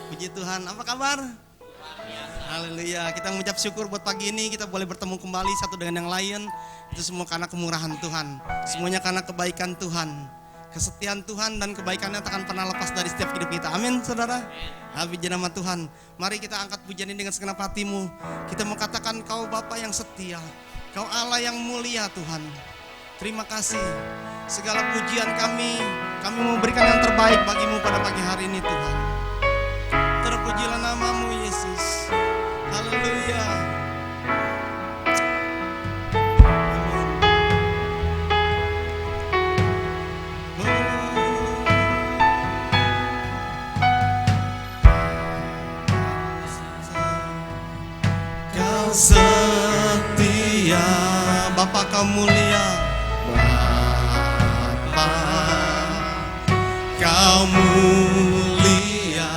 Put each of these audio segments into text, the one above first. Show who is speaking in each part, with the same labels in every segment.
Speaker 1: Puji Tuhan, apa kabar? Haleluya, kita mengucap syukur buat pagi ini kita boleh bertemu kembali satu dengan yang lain. Itu semua karena kemurahan Tuhan, semuanya karena kebaikan Tuhan, kesetiaan Tuhan dan kebaikannya tak akan pernah lepas dari setiap hidup kita. Amin saudara. Puji nama Tuhan. Mari kita angkat pujian ini dengan segenap hatimu. Kita mengatakan Kau Bapa yang setia, Kau Allah yang mulia Tuhan. Terima kasih. Segala pujian kami memberikan yang terbaik bagimu pada pagi hari ini Tuhan. Terpujilah namamu Yesus. Haleluya. Kau setia, Bapa Kau mulia. Bapa Kau mulia.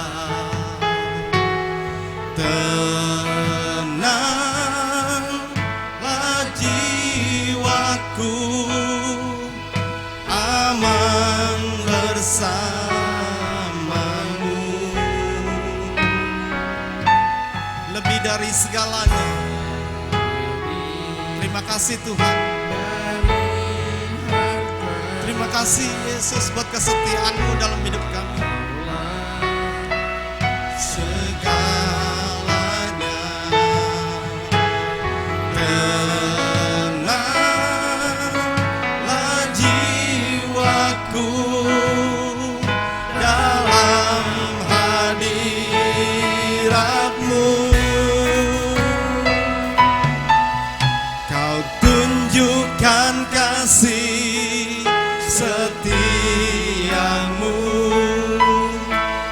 Speaker 1: Tenanglah jiwaku, aman bersamamu. Lebih dari segalanya, terima kasih Tuhan. Terima kasih Yesus buat kesetiaan-Mu dalam hidup kami. Segalanya tenanglah jiwaku dalam hadirat-Mu. Kau tunjukkan kasih setiamu,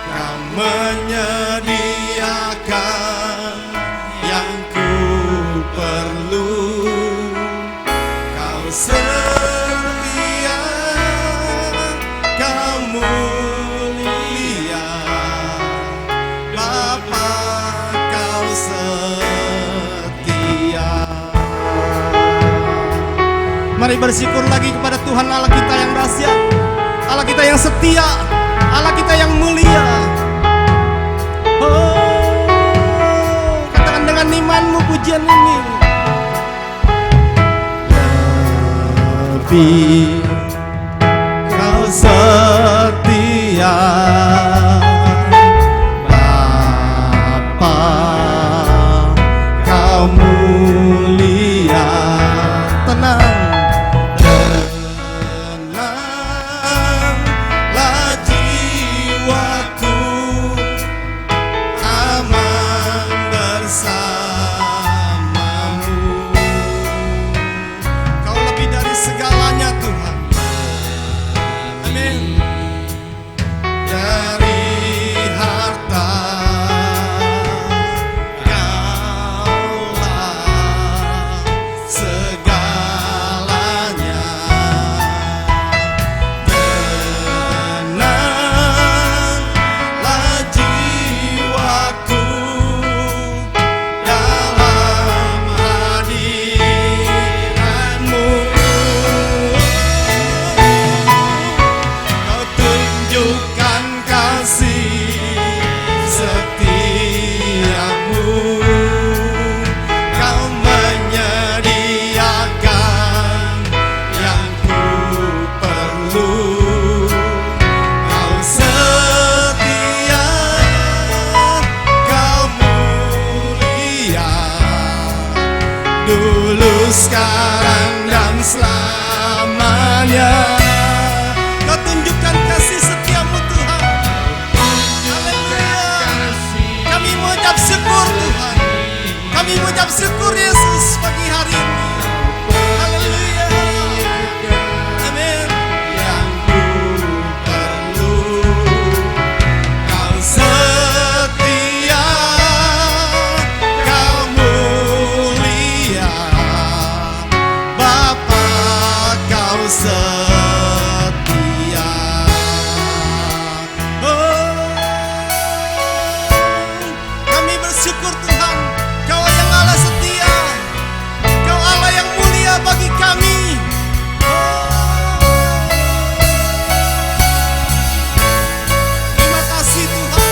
Speaker 1: Kau menyediakan yang ku perlu. Kau setia, Kau mulia, Bapa Kau setia. Mari bersyukur lagi kepada Tuhan Allah kita yang dahsyat, Allah kita yang setia, Allah kita yang mulia. Oh, katakan dengan imanmu pujian ini. Lebih Kau setia, Bapa Kau mulia. Tenang. Sekarang dan selamanya. Kau tunjukkan kasih setiamu Tuhan. Haleluya. Kami mengucap syukur Tuhan. Kami mengucap syukur Yesus pagi hari ini. Haleluya. Amin. Yang ku perlu, Kau setia, Kau mulia, Bapa Kau setia. Oh, kami bersyukur Tuhan, Kau yang Allah setia, Kau Allah yang mulia bagi kami. Terima kasih Tuhan.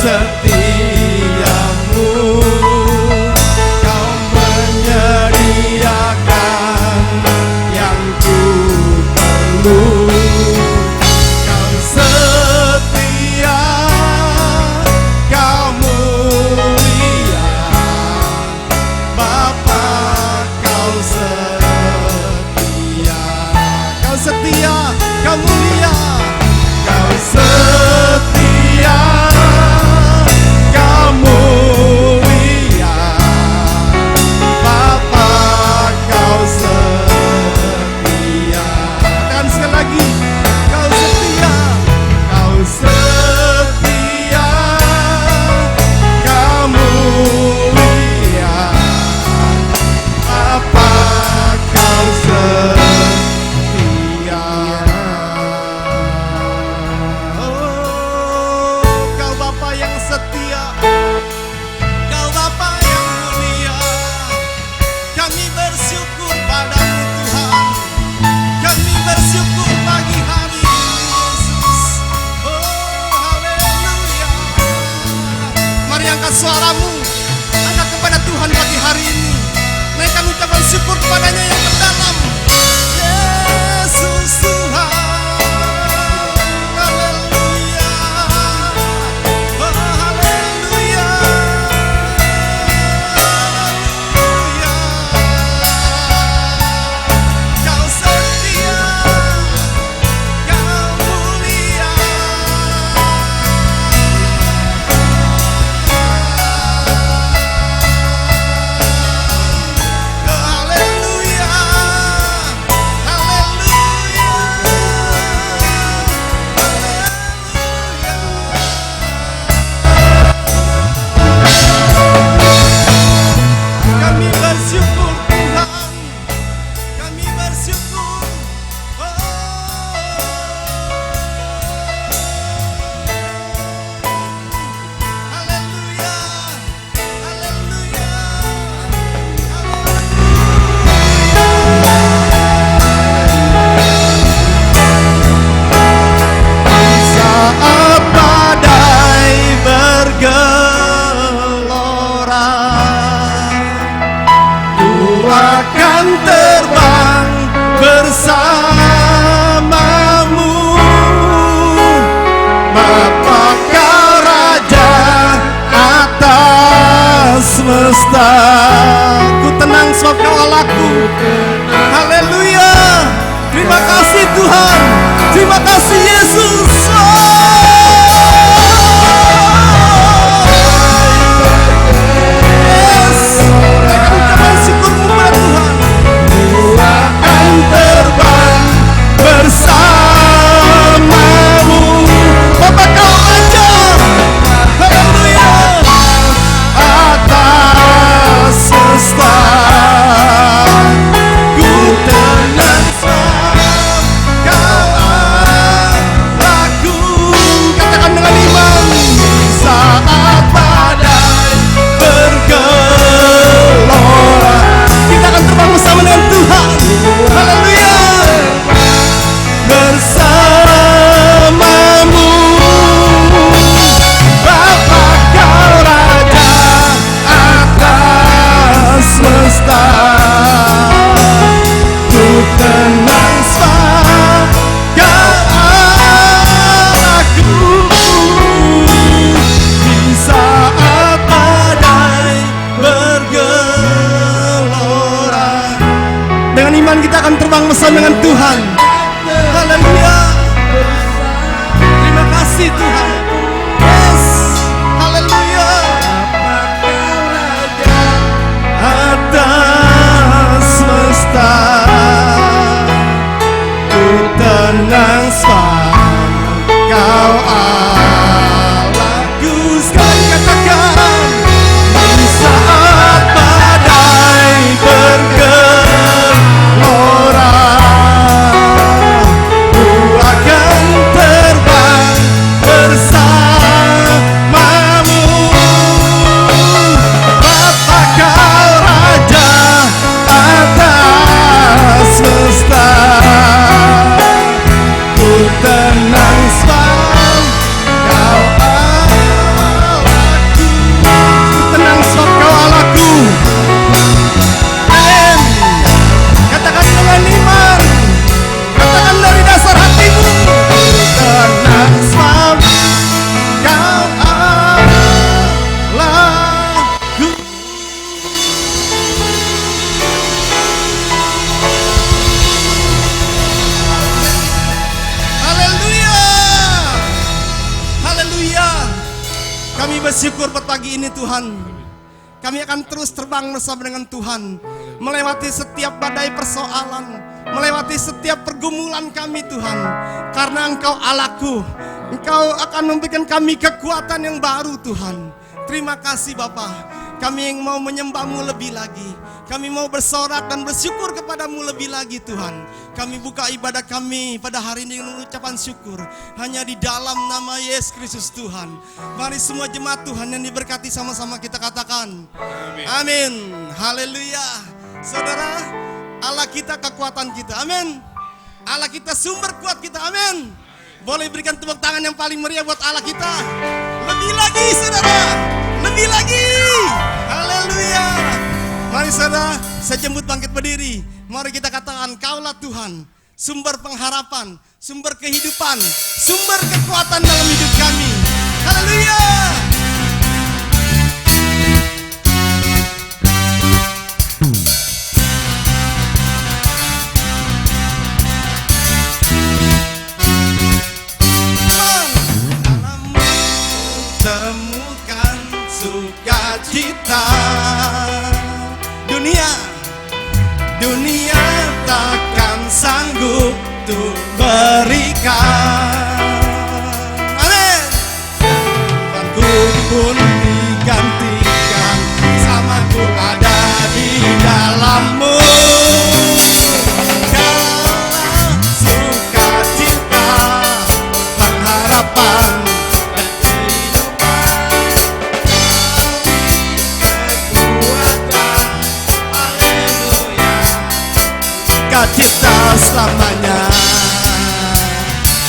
Speaker 2: setiamu, Kau menyediakan yang ku perlu. Kau setia, Kau mulia, Bapa, Kau setia. Kau setia, Kau mulia, Kau setia, Kau mulia, Bapa, Kau setia. Dan sekali lagi, Kau setia, Kau setia, Kau mulia, Bapa, Kau setia. Oh, Kau Bapa yang setia, Kau Bapa yang mulia. Kami bersyukur padamu Tuhan. Kami bersyukur pagi hari ini Yesus. Oh, haleluya. Mari angkat suaramu, angkat kepada Tuhan pagi hari ini. Naikkan ucapan syukur kepadanya yang terdalam. Yesus Tuhan. Haleluya. Oh, haleluya. Haleluya. Kau setia, Kau mulia. Haleluya. Kami bersyukur Tuhan, kami bersyukur. Haleluya, haleluya, saat badai bergelora, ku akan terbang bersamamu, Bapa, Kau Raja atas semesta. Ku tenang sebab Kau Allahku. Haleluya. Terima kasih Tuhan. Terima kasih Yesus. Yes. Naikkan ucapan syukurmu kepada Tuhan. Ku akan terbang bersamamu, Bapa, Kau Raja. Haleluya. Atas semesta. Ku tenang sebab Kau Allahku. Katakan dengan iman. Saat badai bergelora, kita akan terbang bersama dengan Tuhan. Haleluya. Bersamamu, Bapa, Kau Raja atas semesta. Ku tenang sebab Kau Allahku. Di saat badai bergelora, dengan iman kita akan terbang bersama dengan Tuhan. Haleluya. Terima kasih Tuhan. Yes. Haleluya. Atas semesta, ku tenang sebab Kau Allahku. Sekali katakan. Di saat badai bergelora,
Speaker 1: bersyukur buat pagi ini Tuhan. Kami akan terus terbang bersama dengan Tuhan, melewati setiap badai persoalan, melewati setiap pergumulan kami Tuhan. Karena Engkau Allahku, Engkau akan memberikan kami kekuatan yang baru Tuhan. Terima kasih Bapa. Kami yang mau menyembah-Mu lebih lagi. Kami mau bersorak dan bersyukur kepadamu lebih lagi Tuhan. Kami buka ibadah kami pada hari ini dengan ucapan syukur hanya di dalam nama Yesus Kristus Tuhan. Mari semua jemaat Tuhan yang diberkati sama-sama kita katakan amin. Amin. Haleluya. Saudara, Allah kita kekuatan kita. Amin. Allah kita sumber kuat kita. Amin. Boleh berikan tepuk tangan yang paling meriah buat Allah kita. Lebih lagi saudara. Lebih lagi. Haleluya. Mari saudara, saya jemput bangkit berdiri. Mari kita katakan, Kaulah Tuhan, sumber pengharapan, sumber kehidupan, sumber kekuatan dalam hidup kami. Haleluya. Temukan sukacita. Dunia takkan sanggup untuk berikan. Amin. Aku pun digantikan, bersamaku ada di dalam-Mu. Kaulah sukacita, pengharapan dan kehidupan. Kekuatan, haleluya, sukacita selamanya.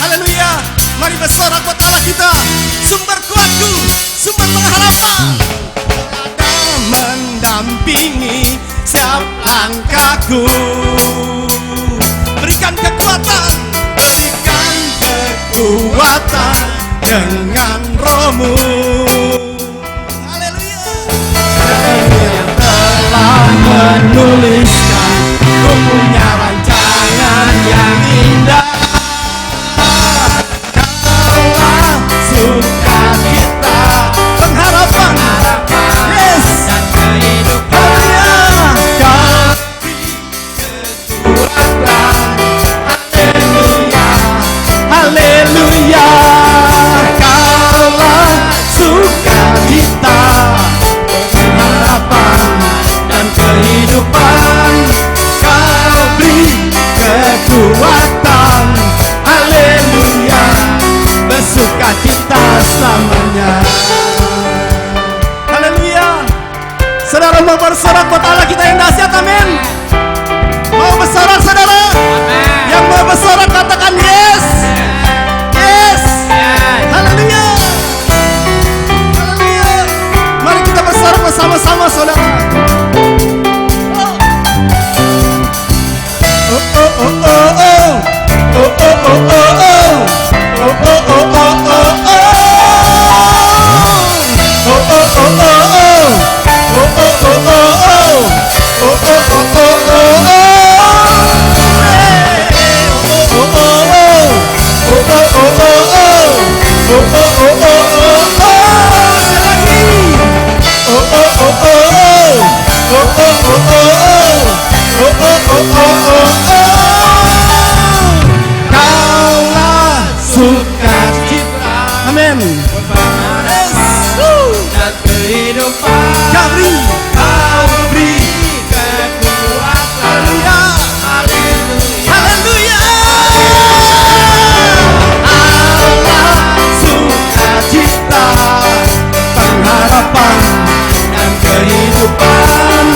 Speaker 1: Haleluya. Mari bersorak buat Allah kita, sumber kuatku, sumber pengharapan. Ada mendampingi setiap langkahku. Berikan kekuatan, berikan kekuatan dengan Roh-Mu. Haleluya. Yang telah menuliskan, Ku punya rancangan yang indah. Kaulah sukacita, pengharapan, yes, dan kehidupan. Kau kekuatan, haleluya, haleluya. Kaulah sukacita, pengharapan dan kehidupan. Kau beri kekuatan, haleluya, bersukacita selamanya. Haleluya. Saudara mau bersorak buat Allah kita yang dahsyat, amin. Mau bersorak saudara? Amin. Yang mau bersorak katakan yes. Yes. Haleluya. Haleluya. Mari kita bersorak bersama-sama saudara. Kaulah sukacita, amin, dan kehidupan. Kau beri kekuatan, haleluya, haleluya. Allah sukacita, pengharapan dan kehidupan.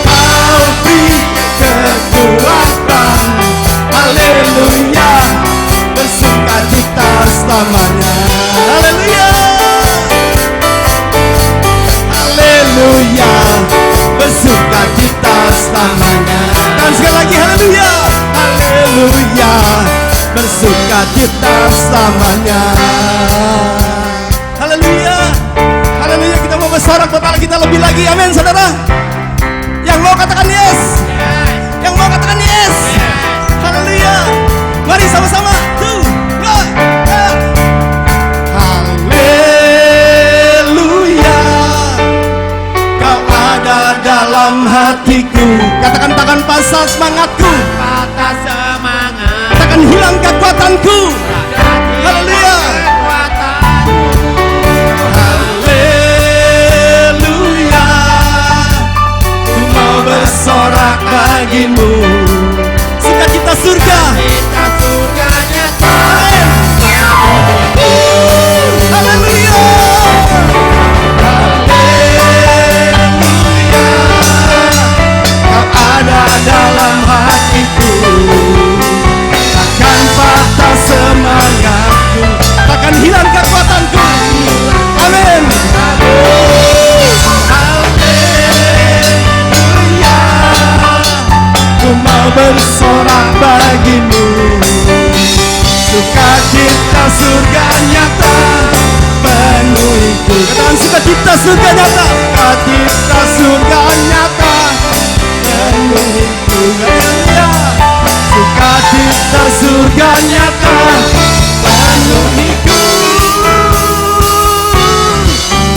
Speaker 1: Kau beri kekuatan, haleluya, bersukacita selamanya. Haleluya, haleluya, bersukacita selamanya. Dan sekali lagi haleluya, haleluya, bersukacita selamanya. Haleluya, haleluya. Kita mau bersorak buat Allah kita lebih lagi, amin saudara. Yang mau katakan yes, yang mau katakan yes. Haleluya. Mari sama-sama. Haleluya.
Speaker 2: dalam hatiku. Katakan takkan pasal semangatku,
Speaker 3: patah semangat,
Speaker 2: takkan hilang kekuatanku. Haleluya. Haleluya. Ku mau bersorak bagimu. Sukacita surga.
Speaker 3: Kita surga nyata.
Speaker 2: Haleluya. Haleluya. Kau ada dalam hatiku. Takkan patah semangatku, takkan hilang kekuatanku. Amin. Haleluya. Ku mau bersorak bagimu. Sukacita surga nyata penuhiku. Katakan sukacita surga nyata. Sukacita surga nyata penuhiku. Haleluya. Sukacita surga nyata penuhiku.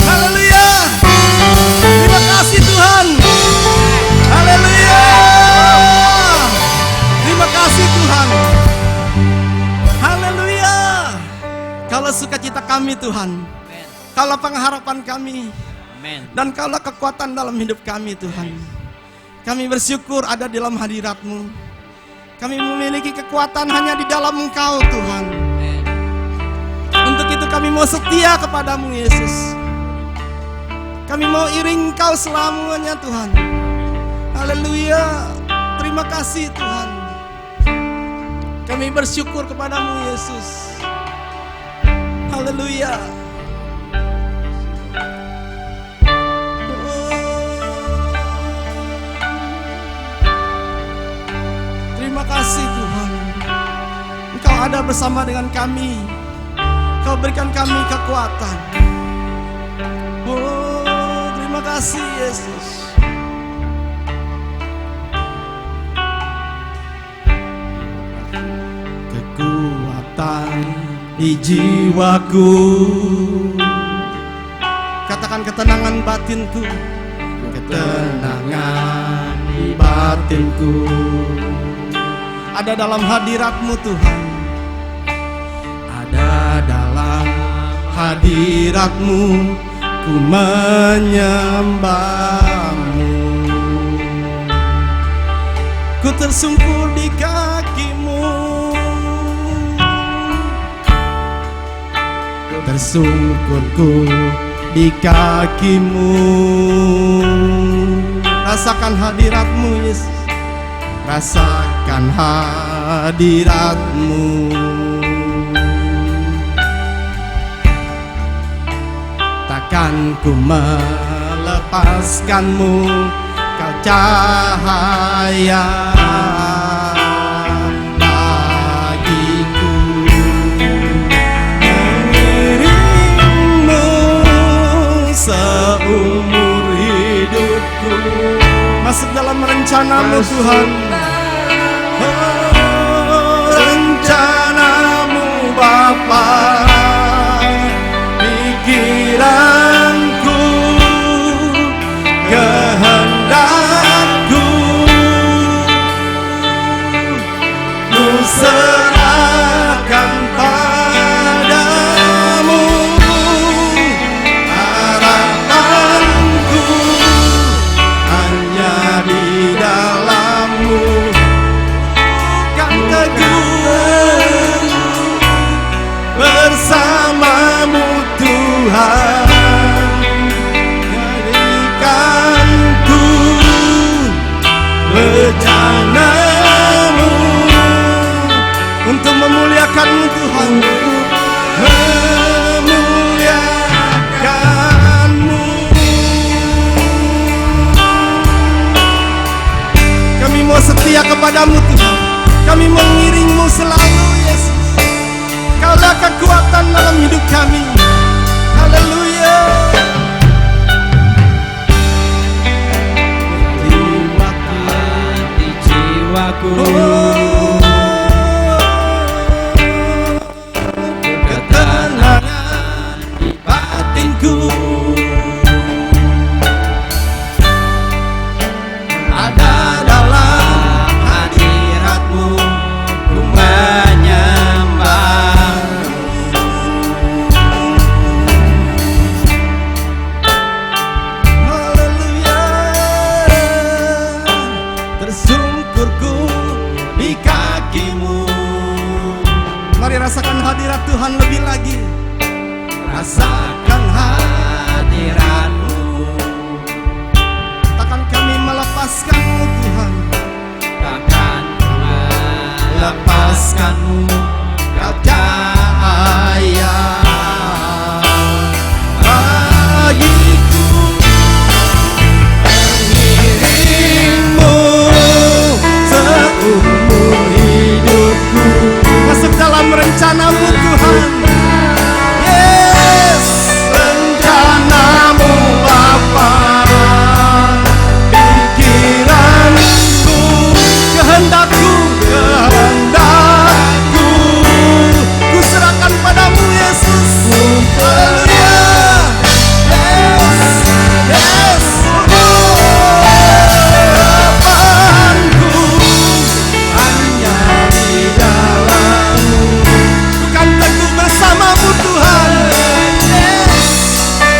Speaker 2: Haleluya. Terima kasih Tuhan. Haleluya. Terima kasih Tuhan. Haleluya. Kalau sukacita kami Tuhan, kalau pengharapan kami,
Speaker 3: Amen.
Speaker 2: dan kalau kekuatan dalam hidup kami Tuhan, kami bersyukur ada di dalam hadirat-Mu. Kami memiliki kekuatan hanya di dalam Engkau Tuhan. Untuk itu kami mau setia kepadamu Yesus. Kami mau iring Engkau selamanya Tuhan. Haleluya. Terima kasih Tuhan. Kami bersyukur kepadamu Yesus. Haleluya. Terima kasih Tuhan. Engkau ada bersama dengan kami. Kau berikan kami kekuatan. Oh, terima kasih Yesus. Kekuatan di jiwaku. Katakan ketenangan batinku. Ketenangan di batinku. Ada dalam hadirat-Mu Tuhan. Ada dalam hadirat-Mu. Ku menyembah-Mu. Ku tersungkur di kaki-Mu. Tersungkurku di kaki-Mu. Rasakan hadirat-Mu Yesus. Rasakan hadirat-Mu. Takkan ku melepaskan-Mu, Kau cahaya bagiku. Mengiring-Mu seumur hidupku. Masuk dalam rencana-Mu Tuhan. Oh, rencana-Mu Bapa. Pikiranku, kehendakku, ku serahkan padamu. Harapanku hanya di dalam-Mu. Kan teguh bersama-Mu Tuhan. Jadikanku rencana-Mu untuk memuliakan-Mu Tuhan. Memuliakan-Mu. Kami mau setia kepada-Mu Tuhan. Kami mengiring-Mu selalu Yesus. Kaulah kekuatan dalam hidup kami. Haleluya.
Speaker 3: Di jiwaku,
Speaker 2: ketenangan di batinku. rasakan hadirat Tuhan lebih lagi. Rasakan
Speaker 3: hadirat-Mu.
Speaker 2: takkan kami melepaskan-Mu Tuhan.
Speaker 3: Takkan melepaskan-Mu, Kau cahaya
Speaker 2: Bagiku mengiringmu seumur hidupku, masuk dalam rencana-Mu Tuhan. Yes, rencana-Mu Bapa, pikiranku, kehendakku, ku serahkan padamu Yesus. Haleluya. Yes, yes. Harapanku hanya di dalam-Mu, ku kan teguh bersama-Mu Tuhan. Yes,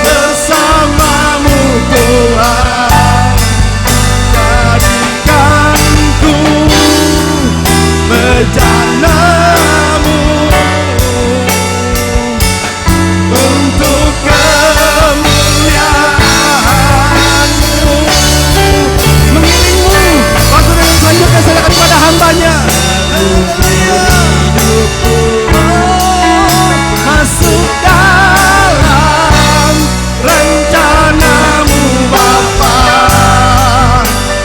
Speaker 2: bersama-Mu Tuhan, jadikanku bejana-Mu untuk kemuliaan-Mu. Mengiringmu, waktu dengan selanjutnya serahkan kepada hamba-Nya. Hidupku masuk dalam rencana-Mu Bapa,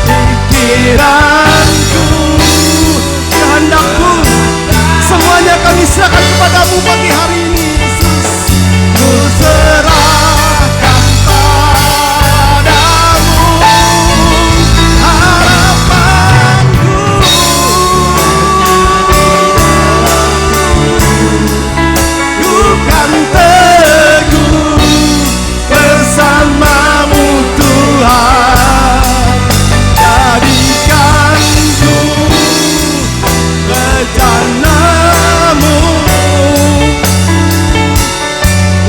Speaker 2: pikiranku, kehendakku, semuanya kami serahkan kepadamu pagi hari ini Yesus. Ku serahkan padamu harapanku, ku kan teguh bersama-Mu Tuhan, jadikanku bejana-Mu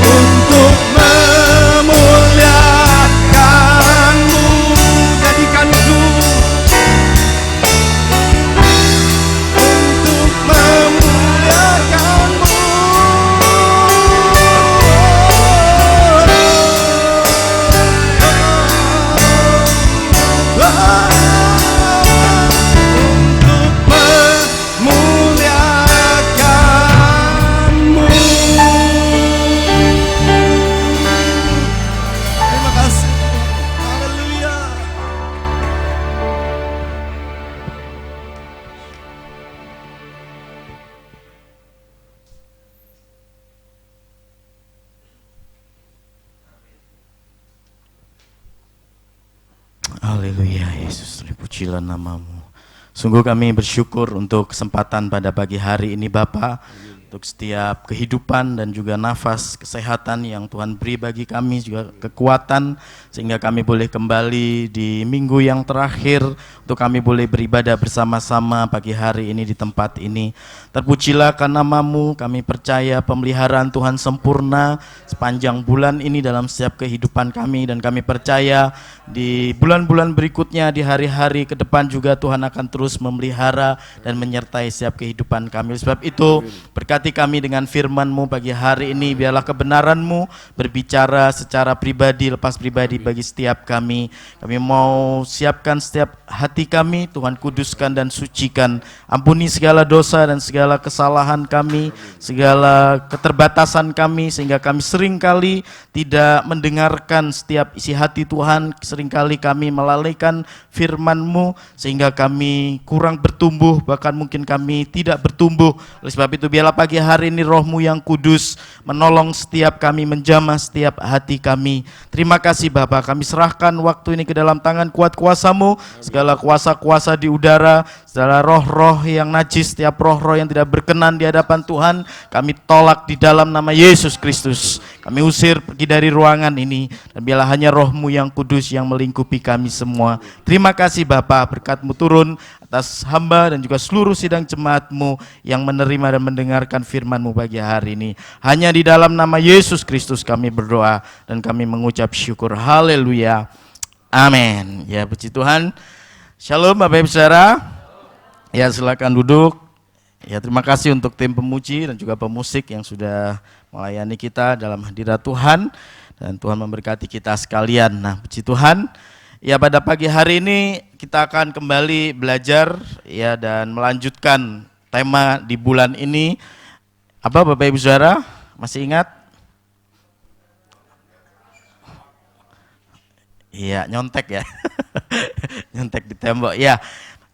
Speaker 2: untuk memuliakan-Mu. Jadikanku untuk memuliakan-Mu. Memuliakan-Mu. Terima kasih. Haleluya.
Speaker 4: Haleluya Yesus, terpujilah nama-Mu. Sungguh kami bersyukur untuk kesempatan pada pagi hari ini Bapa, untuk setiap kehidupan dan juga nafas kesehatan yang Tuhan beri bagi kami, juga kekuatan sehingga kami boleh kembali di minggu yang terakhir untuk kami boleh beribadah bersama-sama pagi hari ini di tempat ini. Terpujilah karena nama-Mu, kami percaya pemeliharaan Tuhan sempurna sepanjang bulan ini dalam setiap kehidupan kami, dan kami percaya di bulan-bulan berikutnya, di hari-hari ke depan juga Tuhan akan terus memelihara dan menyertai setiap kehidupan kami. Sebab itu berkati kami dengan firman-Mu pagi hari ini, biarlah kebenaran-Mu berbicara secara pribadi, lepas pribadi bagi setiap kami. Kami mau siapkan setiap hati kami, Tuhan kuduskan dan sucikan. Ampuni segala dosa dan segala kesalahan kami, segala keterbatasan kami, sehingga kami seringkali tidak mendengarkan setiap isi hati Tuhan. Seringkali kami melalaikan firman-Mu sehingga kami kurang bertumbuh, bahkan mungkin kami tidak bertumbuh. Oleh sebab itu biarlah pagi hari ini Roh-Mu yang kudus menolong setiap kami, menjamah setiap hati kami. Terima kasih Bapa, kami serahkan waktu ini ke dalam tangan kuat kuasa-Mu. Segala kuasa-kuasa di udara, segala roh-roh yang najis, setiap roh-roh yang tidak berkenan di hadapan Tuhan, kami tolak di dalam nama Yesus Kristus. Kami usir pergi dari ruangan ini, dan biarlah hanya Roh-Mu yang kudus yang melingkupi kami semua. Terima kasih Bapa, berkat-Mu turun atas hamba dan juga seluruh sidang jemaat-Mu yang menerima dan mendengarkan firman-Mu pagi hari ini. Hanya di dalam nama Yesus Kristus kami berdoa dan kami mengucap syukur. Haleluya. Amin. Ya, puji Tuhan. Shalom Bapak Ibu Saudara. Ya, silakan duduk. Ya, terima kasih untuk tim pemuji dan juga pemusik yang sudah melayani kita dalam hadirat Tuhan, dan Tuhan memberkati kita sekalian. Nah, puji Tuhan. Ya, pada pagi hari ini kita akan kembali belajar ya dan melanjutkan tema di bulan ini. Apa Bapak Ibu Saudara? Masih ingat? Iya, nyontek ya. Nyontek di tembok. Ya.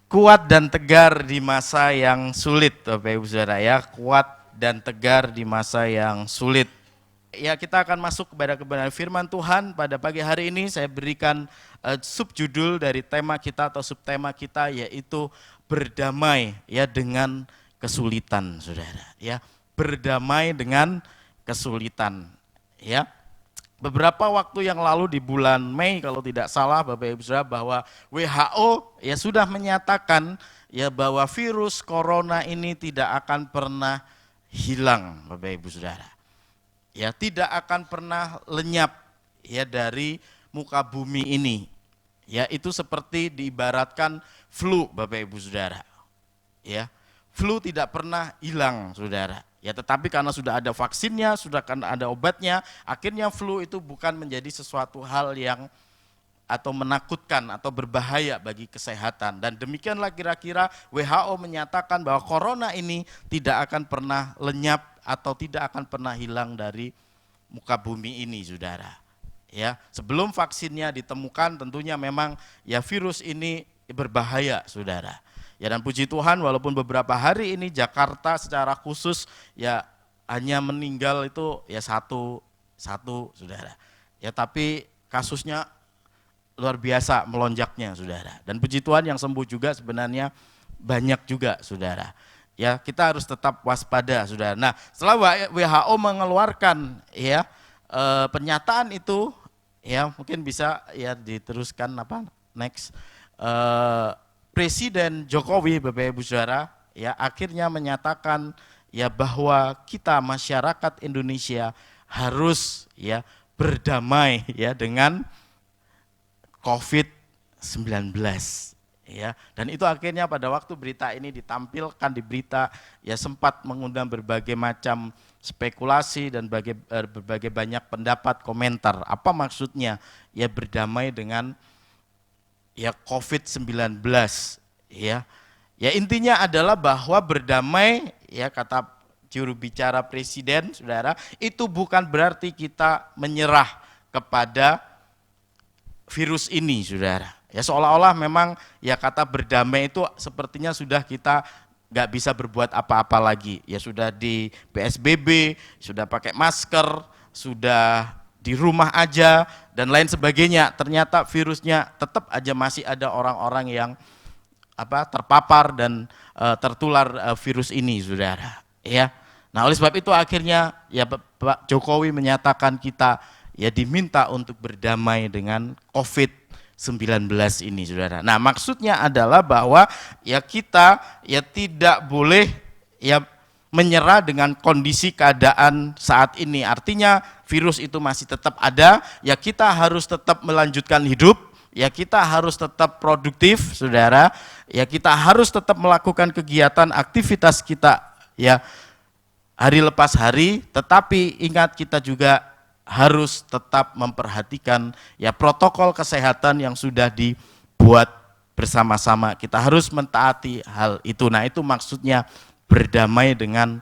Speaker 4: Kuat dan tegar di masa yang sulit, Bapak Ibu Saudara ya. Kuat dan tegar di masa yang sulit. Ya, kita akan masuk kepada kebenaran firman Tuhan. Pada pagi hari ini saya berikan subjudul dari tema kita atau subtema kita, yaitu berdamai ya dengan kesulitan, Saudara. Ya, berdamai dengan kesulitan. Ya. Beberapa waktu yang lalu di bulan Mei kalau tidak salah Bapak Ibu Saudara, bahwa WHO ya sudah menyatakan ya bahwa virus corona ini tidak akan pernah hilang, Bapak Ibu Saudara. Ya, tidak akan pernah lenyap ya dari muka bumi ini. Ya, itu seperti diibaratkan flu, Bapak Ibu Saudara. Ya, flu tidak pernah hilang, Saudara. Ya, tetapi karena sudah ada vaksinnya, sudah kan ada obatnya, akhirnya flu itu bukan menjadi sesuatu hal yang atau menakutkan atau berbahaya bagi kesehatan. Dan demikianlah kira-kira WHO menyatakan bahwa corona ini tidak akan pernah lenyap atau tidak akan pernah hilang dari muka bumi ini, Saudara. Ya, sebelum vaksinnya ditemukan tentunya memang ya virus ini berbahaya, Saudara. Ya, dan puji Tuhan walaupun beberapa hari ini Jakarta secara khusus ya hanya meninggal itu ya satu Saudara. Ya, tapi kasusnya luar biasa melonjaknya, Saudara. Dan puji Tuhan yang sembuh juga sebenarnya banyak juga, Saudara. Ya, kita harus tetap waspada, Saudara. Nah, setelah WHO mengeluarkan ya pernyataan itu, ya mungkin bisa ya diteruskan apa next. Presiden Jokowi, Bapak Ibu Saudara, ya akhirnya menyatakan ya bahwa kita masyarakat Indonesia harus ya berdamai ya dengan COVID-19 ya. Dan itu akhirnya pada waktu berita ini ditampilkan di berita ya sempat mengundang berbagai macam spekulasi dan berbagai banyak pendapat komentar. Apa maksudnya ya berdamai dengan ya COVID-19 ya. Ya, intinya adalah bahwa berdamai ya kata juru bicara presiden, Saudara, itu bukan berarti kita menyerah kepada virus ini, Saudara. Ya, seolah-olah memang ya kata berdamai itu sepertinya sudah kita nggak bisa berbuat apa-apa lagi. Ya sudah di PSBB, sudah pakai masker, sudah di rumah aja dan lain sebagainya. Ternyata virusnya tetap aja masih ada orang-orang yang terpapar dan tertular virus ini, Saudara. Ya. Nah, oleh sebab itu akhirnya ya Pak Jokowi menyatakan kita ya diminta untuk berdamai dengan COVID-19 ini, Saudara. Nah, maksudnya adalah bahwa ya kita ya tidak boleh ya menyerah dengan kondisi keadaan saat ini. Artinya virus itu masih tetap ada, ya kita harus tetap melanjutkan hidup, ya kita harus tetap produktif, Saudara, ya kita harus tetap melakukan kegiatan aktivitas kita ya hari lepas hari, tetapi ingat kita juga harus tetap memperhatikan ya protokol kesehatan yang sudah dibuat bersama-sama. Kita harus mentaati hal itu. Nah, itu maksudnya berdamai dengan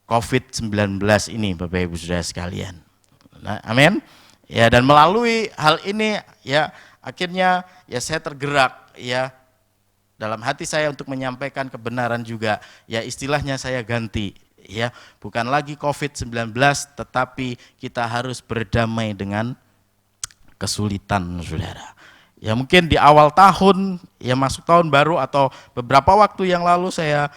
Speaker 4: COVID-19 ini, Bapak Ibu Saudara sekalian. Nah, amin. Ya, dan melalui hal ini ya akhirnya ya saya tergerak ya dalam hati saya untuk menyampaikan kebenaran juga. Ya, istilahnya saya ganti ya, bukan lagi COVID-19 tetapi kita harus berdamai dengan kesulitan, Saudara. Ya, mungkin di awal tahun, ya masuk tahun baru atau beberapa waktu yang lalu saya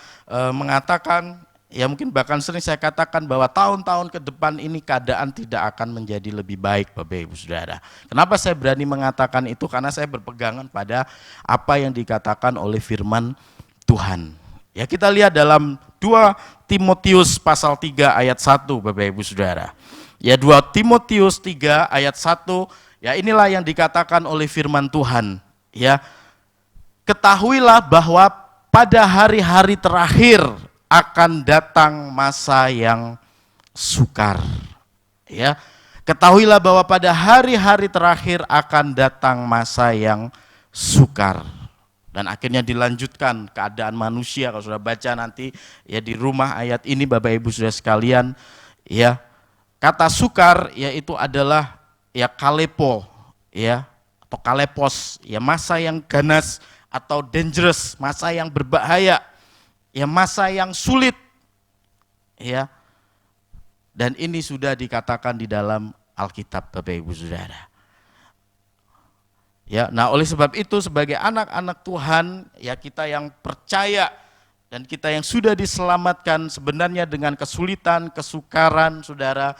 Speaker 4: mengatakan, ya mungkin bahkan sering saya katakan bahwa tahun-tahun ke depan ini keadaan tidak akan menjadi lebih baik, Bapak Ibu Saudara. Kenapa saya berani mengatakan itu? Karena saya berpegangan pada apa yang dikatakan oleh firman Tuhan. Ya, kita lihat dalam 2 Timotius pasal 3 ayat 1, Bapak Ibu Saudara. Ya, 2 Timotius 3 ayat 1, ya inilah yang dikatakan oleh firman Tuhan. Ya, ketahuilah bahwa pada hari-hari terakhir akan datang masa yang sukar. Ya, ketahuilah bahwa pada hari-hari terakhir akan datang masa yang sukar. Dan akhirnya dilanjutkan keadaan manusia. Kalau sudah baca nanti ya di rumah ayat ini Bapak Ibu Saudara sekalian, ya, kata sukar yaitu adalah ya kalepo, ya, atau kalepos, ya, masa yang ganas atau dangerous, masa yang berbahaya, ya, masa yang sulit, ya. Dan ini sudah dikatakan di dalam Alkitab Bapak Ibu Saudara. Ya, nah oleh sebab itu sebagai anak-anak Tuhan, ya, kita yang percaya dan kita yang sudah diselamatkan sebenarnya dengan kesulitan, kesukaran, Saudara,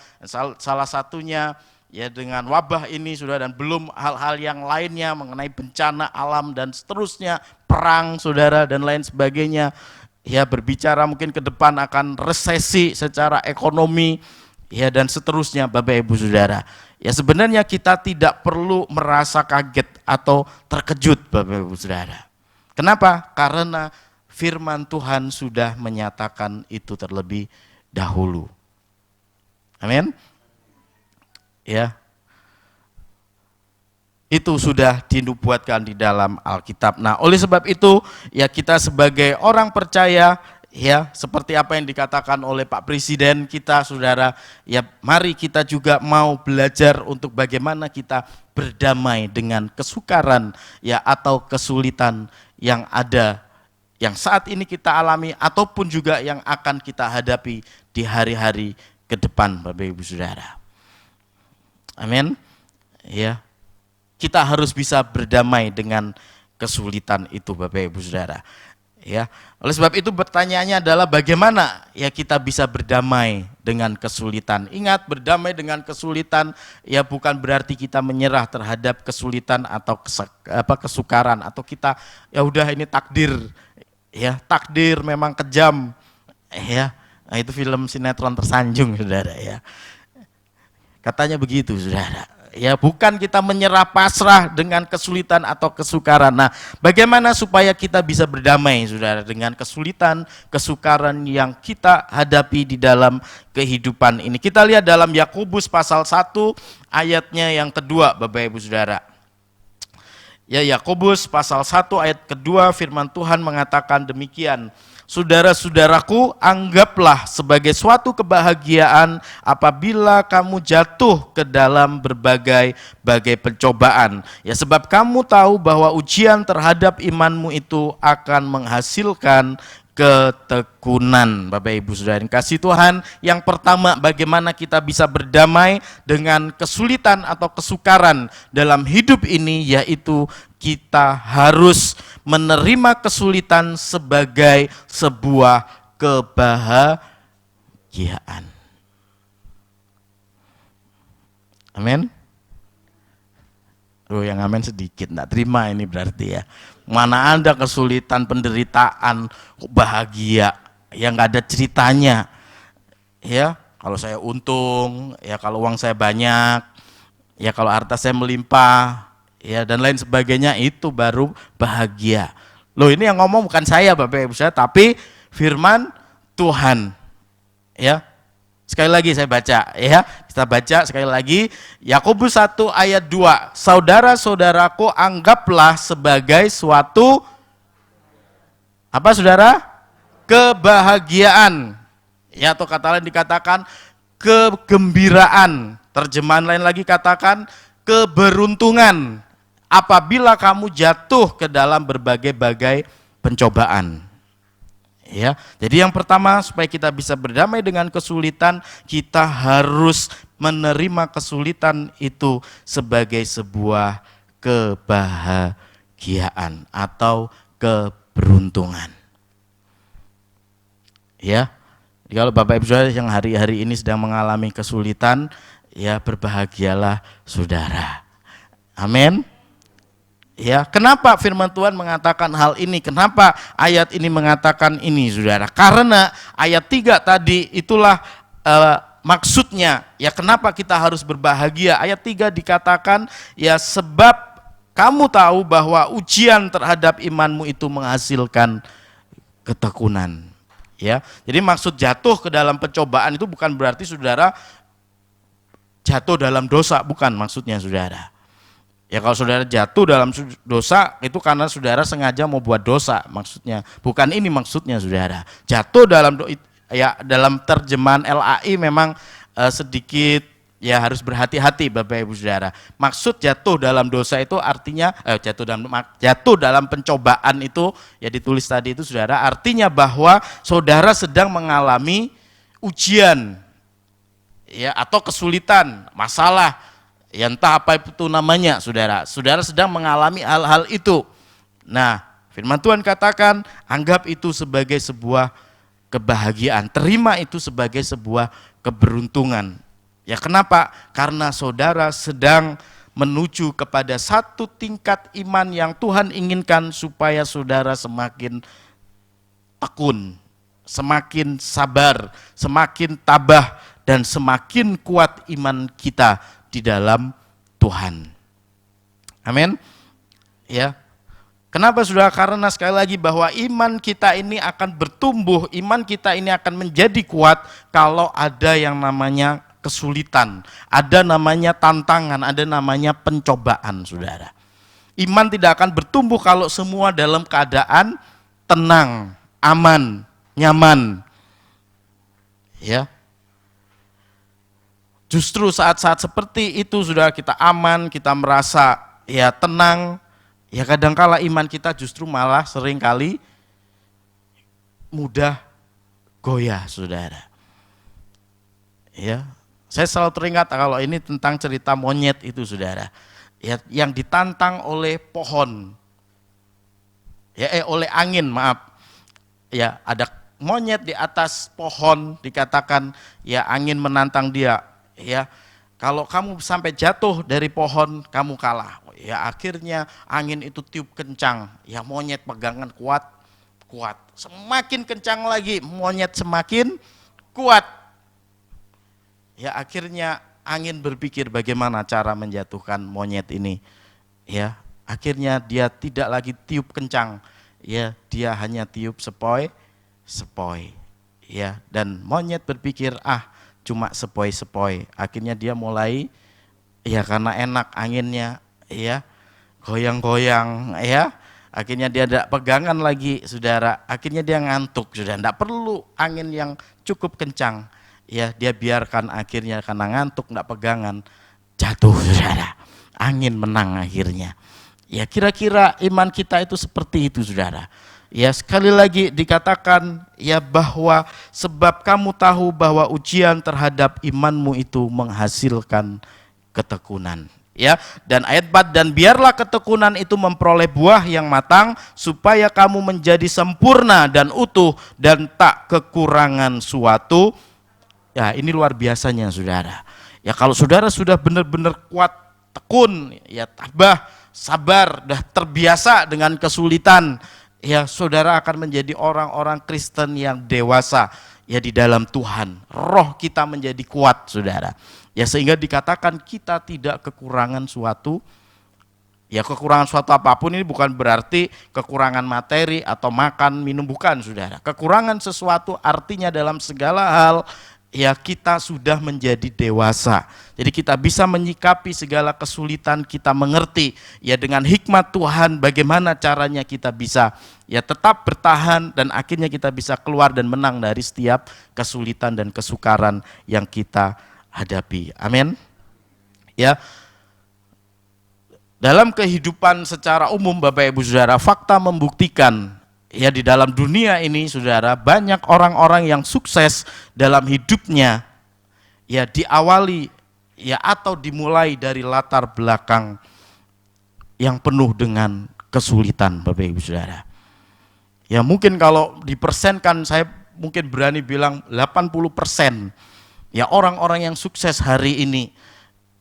Speaker 4: salah satunya ya dengan wabah ini, Saudara, dan belum hal-hal yang lainnya mengenai bencana alam dan seterusnya, perang, Saudara, dan lain sebagainya. Ya, berbicara mungkin ke depan akan resesi secara ekonomi, ya, dan seterusnya Bapak Ibu Saudara. Ya, sebenarnya kita tidak perlu merasa kaget atau terkejut Bapak Ibu Saudara. Kenapa? Karena firman Tuhan sudah menyatakan itu terlebih dahulu. Amin. Ya. Itu sudah dinubuatkan di dalam Alkitab. Nah, oleh sebab itu ya kita sebagai orang percaya, ya, seperti apa yang dikatakan oleh Pak Presiden kita, Saudara, ya, mari kita juga mau belajar untuk bagaimana kita berdamai dengan kesukaran, ya, atau kesulitan yang ada, yang saat ini kita alami ataupun juga yang akan kita hadapi di hari-hari ke depan Bapak Ibu Saudara. Amin. Ya. Kita harus bisa berdamai dengan kesulitan itu Bapak Ibu Saudara. Ya, oleh sebab itu pertanyaannya adalah bagaimana ya kita bisa berdamai dengan kesulitan. Ingat, berdamai dengan kesulitan ya bukan berarti kita menyerah terhadap kesulitan atau kesukaran, atau kita ya udah ini takdir. Ya, takdir memang kejam. Ya, nah, itu film sinetron tersanjung, Saudara, ya. Katanya begitu, Saudara. Ya, bukan kita menyerah pasrah dengan kesulitan atau kesukaran. Nah, bagaimana supaya kita bisa berdamai, Saudara, dengan kesulitan, kesukaran yang kita hadapi di dalam kehidupan ini. Kita lihat dalam Yakobus pasal 1 ayatnya yang kedua, Bapak Ibu Saudara. Ya, Yakobus pasal 1 ayat kedua, firman Tuhan mengatakan demikian. Saudara-saudaraku, anggaplah sebagai suatu kebahagiaan apabila kamu jatuh ke dalam berbagai pencobaan. Ya, sebab kamu tahu bahwa ujian terhadap imanmu itu akan menghasilkan ketekunan. Bapak Ibu Saudara yang kasih Tuhan, yang pertama bagaimana kita bisa berdamai dengan kesulitan atau kesukaran dalam hidup ini, yaitu kita harus menerima kesulitan sebagai sebuah kebahagiaan. Amin. Oh, yang amin sedikit, enggak terima ini berarti ya. Mana ada kesulitan, penderitaan, kok bahagia, ya nggak ada ceritanya. Ya, kalau saya untung, ya kalau uang saya banyak, ya kalau harta saya melimpah, ya dan lain sebagainya, itu baru bahagia. Loh, ini yang ngomong bukan saya Bapak Ibu, tapi firman Tuhan. Ya. Sekali lagi saya baca, ya. Kita baca sekali lagi Yakobus 1 ayat 2. Saudara-saudaraku, anggaplah sebagai suatu apa, Saudara? Kebahagiaan. Ya, atau kata lain dikatakan kegembiraan. Terjemahan lain lagi katakan keberuntungan apabila kamu jatuh ke dalam berbagai pencobaan. Ya, jadi yang pertama supaya kita bisa berdamai dengan kesulitan, kita harus menerima kesulitan itu sebagai sebuah kebahagiaan atau keberuntungan. Ya, kalau Bapak Ibu Saudara yang hari-hari ini sedang mengalami kesulitan, ya berbahagialah Saudara. Amin. Ya, kenapa firman Tuhan mengatakan hal ini? Kenapa ayat ini mengatakan ini, Saudara? Karena ayat 3 tadi itulah maksudnya. Ya, kenapa kita harus berbahagia? Ayat 3 dikatakan, ya sebab kamu tahu bahwa ujian terhadap imanmu itu menghasilkan ketekunan. Ya, jadi maksud jatuh ke dalam pencobaan itu bukan berarti saudara jatuh dalam dosa, bukan maksudnya saudara. Ya kalau saudara jatuh dalam dosa itu karena saudara sengaja mau buat dosa maksudnya. Bukan ini maksudnya saudara. Jatuh dalam ya dalam terjemahan LAI memang sedikit ya harus berhati-hati Bapak Ibu Saudara. Maksud jatuh dalam dosa itu artinya jatuh dalam pencobaan itu ya ditulis tadi itu Saudara, artinya bahwa saudara sedang mengalami ujian ya atau kesulitan, masalah, ya entah apa itu namanya Saudara. Saudara sedang mengalami hal-hal itu. Nah, firman Tuhan katakan, anggap itu sebagai sebuah kebahagiaan, terima itu sebagai sebuah keberuntungan. Ya kenapa? Karena saudara sedang menuju kepada satu tingkat iman yang Tuhan inginkan supaya saudara semakin tekun, semakin sabar, semakin tabah, dan semakin kuat iman kita di dalam Tuhan. Amin. Ya. Kenapa saudara? Karena sekali lagi bahwa iman kita ini akan bertumbuh, iman kita ini akan menjadi kuat kalau ada yang namanya kesulitan, ada namanya tantangan, ada namanya pencobaan, saudara. Iman tidak akan bertumbuh kalau semua dalam keadaan tenang, aman, nyaman. Ya. Justru saat-saat seperti itu, saudara, kita aman, kita merasa ya tenang, ya kadangkala iman kita justru malah seringkali mudah goyah, saudara. Ya. Saya selalu teringat kalau ini tentang cerita monyet itu saudara, ya, yang ditantang oleh pohon, ya oleh angin, maaf, ya ada monyet di atas pohon dikatakan, ya angin menantang dia, ya kalau kamu sampai jatuh dari pohon kamu kalah, ya akhirnya angin itu tiup kencang, ya monyet pegangan kuat, semakin kencang lagi monyet semakin kuat. Ya akhirnya angin berpikir bagaimana cara menjatuhkan monyet ini. Ya, akhirnya dia tidak lagi tiup kencang. Ya, dia hanya tiup sepoi. Ya, dan monyet berpikir, cuma sepoi. Akhirnya dia mulai ya karena enak anginnya, ya, goyang-goyang, ya. Akhirnya dia tidak pegangan lagi, saudara. Akhirnya dia ngantuk, sudah tidak perlu angin yang cukup kencang. Ya dia biarkan akhirnya karena ngantuk enggak pegangan jatuh saudara, angin menang akhirnya. Ya kira-kira iman kita itu seperti itu saudara. Ya sekali lagi dikatakan ya bahwa sebab kamu tahu bahwa ujian terhadap imanmu itu menghasilkan ketekunan. Ya, dan ayat 4, dan biarlah ketekunan itu memperoleh buah yang matang supaya kamu menjadi sempurna dan utuh dan tak kekurangan suatu. Ya ini luar biasanya saudara. Ya kalau saudara sudah benar-benar kuat, tekun, ya tabah, sabar, dah terbiasa dengan kesulitan, ya saudara akan menjadi orang-orang Kristen yang dewasa ya di dalam Tuhan. Roh kita menjadi kuat saudara. Ya sehingga dikatakan kita tidak kekurangan suatu. Ya kekurangan suatu apapun ini bukan berarti kekurangan materi atau makan, minum, bukan saudara. Kekurangan sesuatu artinya dalam segala hal ya kita sudah menjadi dewasa. Jadi kita bisa menyikapi segala kesulitan, kita mengerti ya dengan hikmat Tuhan bagaimana caranya kita bisa ya tetap bertahan dan akhirnya kita bisa keluar dan menang dari setiap kesulitan dan kesukaran yang kita hadapi. Amin. Ya. Dalam kehidupan secara umum Bapak Ibu Saudara, fakta membuktikan ya di dalam dunia ini saudara banyak orang-orang yang sukses dalam hidupnya ya diawali ya atau dimulai dari latar belakang yang penuh dengan kesulitan Bapak Ibu Saudara. Ya mungkin kalau dipersenkan saya mungkin berani bilang 80% ya orang-orang yang sukses hari ini